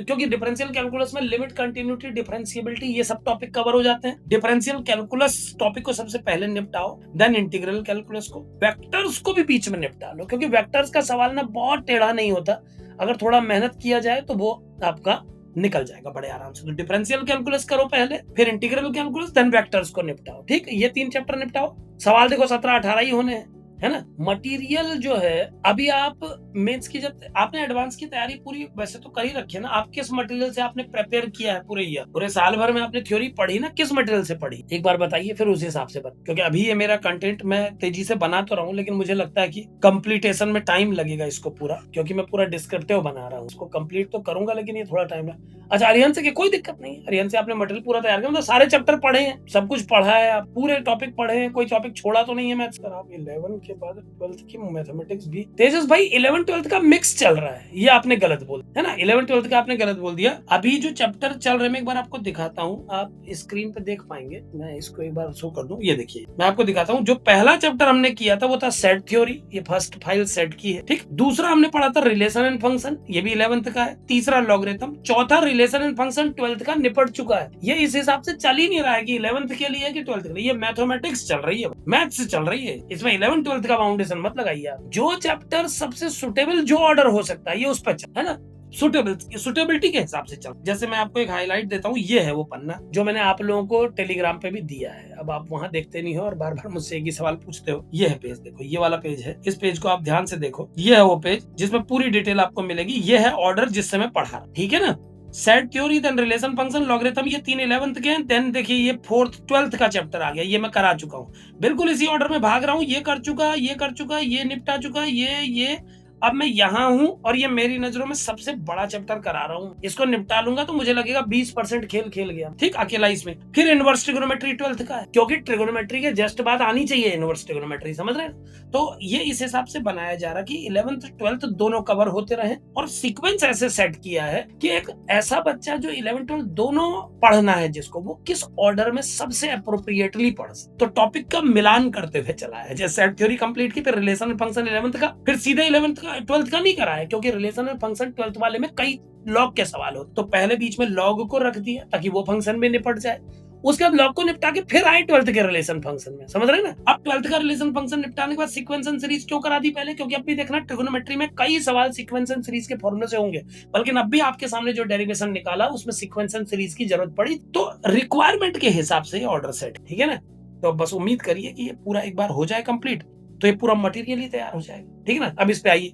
क्योंकि डिफरेंशियल कैलकुलस में लिमिट, कंटिन्यूटी, डिफरेंशिएबिलिटी, ये सब टॉपिक कवर हो जाते हैं। डिफरेंशियल कैलकुलस टॉपिक को सबसे पहले निपटाओ, देन इंटीग्रल कैलकुलस को, वेक्टर्स को भी बीच में निपटा लो, क्योंकि वेक्टर्स का सवाल ना बहुत टेढ़ा नहीं होता, अगर थोड़ा मेहनत किया जाए तो वो आपका निकल जाएगा बड़े आराम से। तो डिफरेंशियल कैलकुलस करो पहले, फिर इंटीग्रल कैलकुलस, देन वेक्टर्स को निपटाओ, ठीक। ये 3 चैप्टर निपटाओ। सवाल देखो 17-18 ही होने हैं, है ना। मटेरियल जो है, अभी आप मेंस की, जब आपने एडवांस की तैयारी पूरी वैसे तो कर ही रखी है ना, आप किस मटेरियल से आपने प्रिपेयर किया है पूरे ईयर, पूरे साल भर में आपने थ्योरी पढ़ी ना, किस मटेरियल से पढ़ी एक बार बताइए, फिर उस हिसाब से बता। क्योंकि अभी ये मेरा कंटेंट मैं तेजी से बना तो रहा हूँ, लेकिन मुझे लगता है कि कंप्लीटेशन में टाइम लगेगा इसको पूरा, क्योंकि मैं पूरा डिस्क्रिप्टिव बना रहा हूँ। उसको कंप्लीट तो करूंगा, लेकिन ये थोड़ा टाइम लगा। अच्छा, अरिहंत से कोई दिक्कत नहीं है, अरिहंत से आपने मटेरियल पूरा तैयार किया, मतलब सारे चैप्टर पढ़े हैं, सब कुछ पढ़ा है, आप पूरे टॉपिक पढ़े हैं, कोई टॉपिक छोड़ा तो नहीं है मैथ्स का। आप 11 के बाद 12th की मैथमेटिक्स भी, तेजस भाई 11-12th का मिक्स चल रहा है, ये आपने गलत बोल, है ना। 11-12th का आपने गलत बोल दिया। अभी जो चैप्टर चल रहे हैं, मैं एक बार आपको दिखाता हूँ, आप स्क्रीन पे देख पाएंगे, मैं इसको एक बार शो कर दूं। ये देखिए, मैं आपको दिखाता हूँ। जो पहला चैप्टर हमने किया था वो था सेट थ्योरी, ये फर्स्ट फाइल सेट की है, ठीक। दूसरा हमने पढ़ा था रिलेशन एंड फंक्शन, ये भी 11th का है। तीसरा लॉगरिथम। चौथा रिलेशन एंड फंक्शन 12th का निपट चुका है। ये इस हिसाब से चल ही नहीं रहा है कि 11th के लिए कि 12th के लिए, ये मैथमेटिक्स चल रही है, मैथ्स चल रही है, इसमें 11-12th का फाउंडेशन मत लगाइए आप। जो चैप्टर सबसे सुटेबल जो ऑर्डर हो सकता है, ये उस पर चल, है ना, सुटेबिलिटी के हिसाब से चल। जैसे मैं आपको एक हाईलाइट देता हूँ, ये है वो पन्ना जो मैंने आप लोगों को टेलीग्राम पे भी दिया है। अब आप वहां देखते नहीं हो और बार बार मुझसे एक ही सवाल पूछते हो। ये है पेज, देखो ये वाला पेज है, इस पेज को आप ध्यान से देखो। ये है वो पेज जिसमें पूरी डिटेल आपको मिलेगी। ये है ऑर्डर जिससे मैं पढ़ा रहा, ठीक है ना। Set theory, then relation function, logarithm, ये 3 11th के हैं। देन देखिए ये 4th 12th का चैप्टर आ गया, ये मैं करा चुका हूँ, बिल्कुल इसी ऑर्डर में भाग रहा हूँ। ये कर चुका, ये कर चुका, ये निपटा चुका, ये अब मैं यहाँ हूँ और ये मेरी नजरों में सबसे बड़ा चैप्टर करा रहा हूँ, इसको निपटा लूंगा तो मुझे लगेगा 20% खेल खेल गया, ठीक, अकेला इसमें। फिर इनवर्स ट्रिगोनोमेट्री 12th का है, क्योंकि ट्रिगोनोमेट्री के जस्ट बाद आनी चाहिए इनवर्स ट्रिगोनोमेट्री, समझ रहे हैं? तो ये इस हिसाब से बनाया जा रहा कि 11th 12th दोनों कवर होते रहे, और सीक्वेंस ऐसे सेट किया है कि एक ऐसा बच्चा जो 11th 12th दोनों पढ़ना है जिसको, वो किस ऑर्डर में सबसे अप्रोप्रिएटली पढ़ सके। तो टॉपिक का मिलान करते हुए चला है, जैसे सेट थ्योरी कंप्लीट की, फिर रिलेशन फंक्शन 11th का, फिर सीधे 11th का 12th का नहीं करा है, क्योंकि रिलेशन फंक्शन 12th वाले में कई लॉग के सवाल हो, तो पहले बीच में लॉग को रख दिया ताकि वो फंक्शन में निपट जाए, उसके बाद लॉग को निपटा के फिर आए 12th के रिलेशन फंक्शन में, समझ रहे हैं ना? अब 12th का रिलेशन फंक्शन निपटाने के बाद सीक्वेंस एंड सीरीज क्यों करा दी पहले? क्योंकि अब भी देखना ट्रिगोनोमेट्री में कई सवाल सीक्वेंस एंड सीरीज के फॉर्मूले से होंगे, बल्कि अब भी आपके सामने जो डेरिवेशन निकाला उसमें सीक्वेंस एंड सीरीज की जरूरत पड़ी, तो रिक्वायरमेंट के हिसाब से ऑर्डर सेट, ठीक है ना? तो बस उम्मीद करिए कि ये पूरा एक बार हो जाए कंप्लीट, तो ये पूरा मटेरियल ही तैयार हो जाएगा, ठीक है ना? अब इस पे आइए।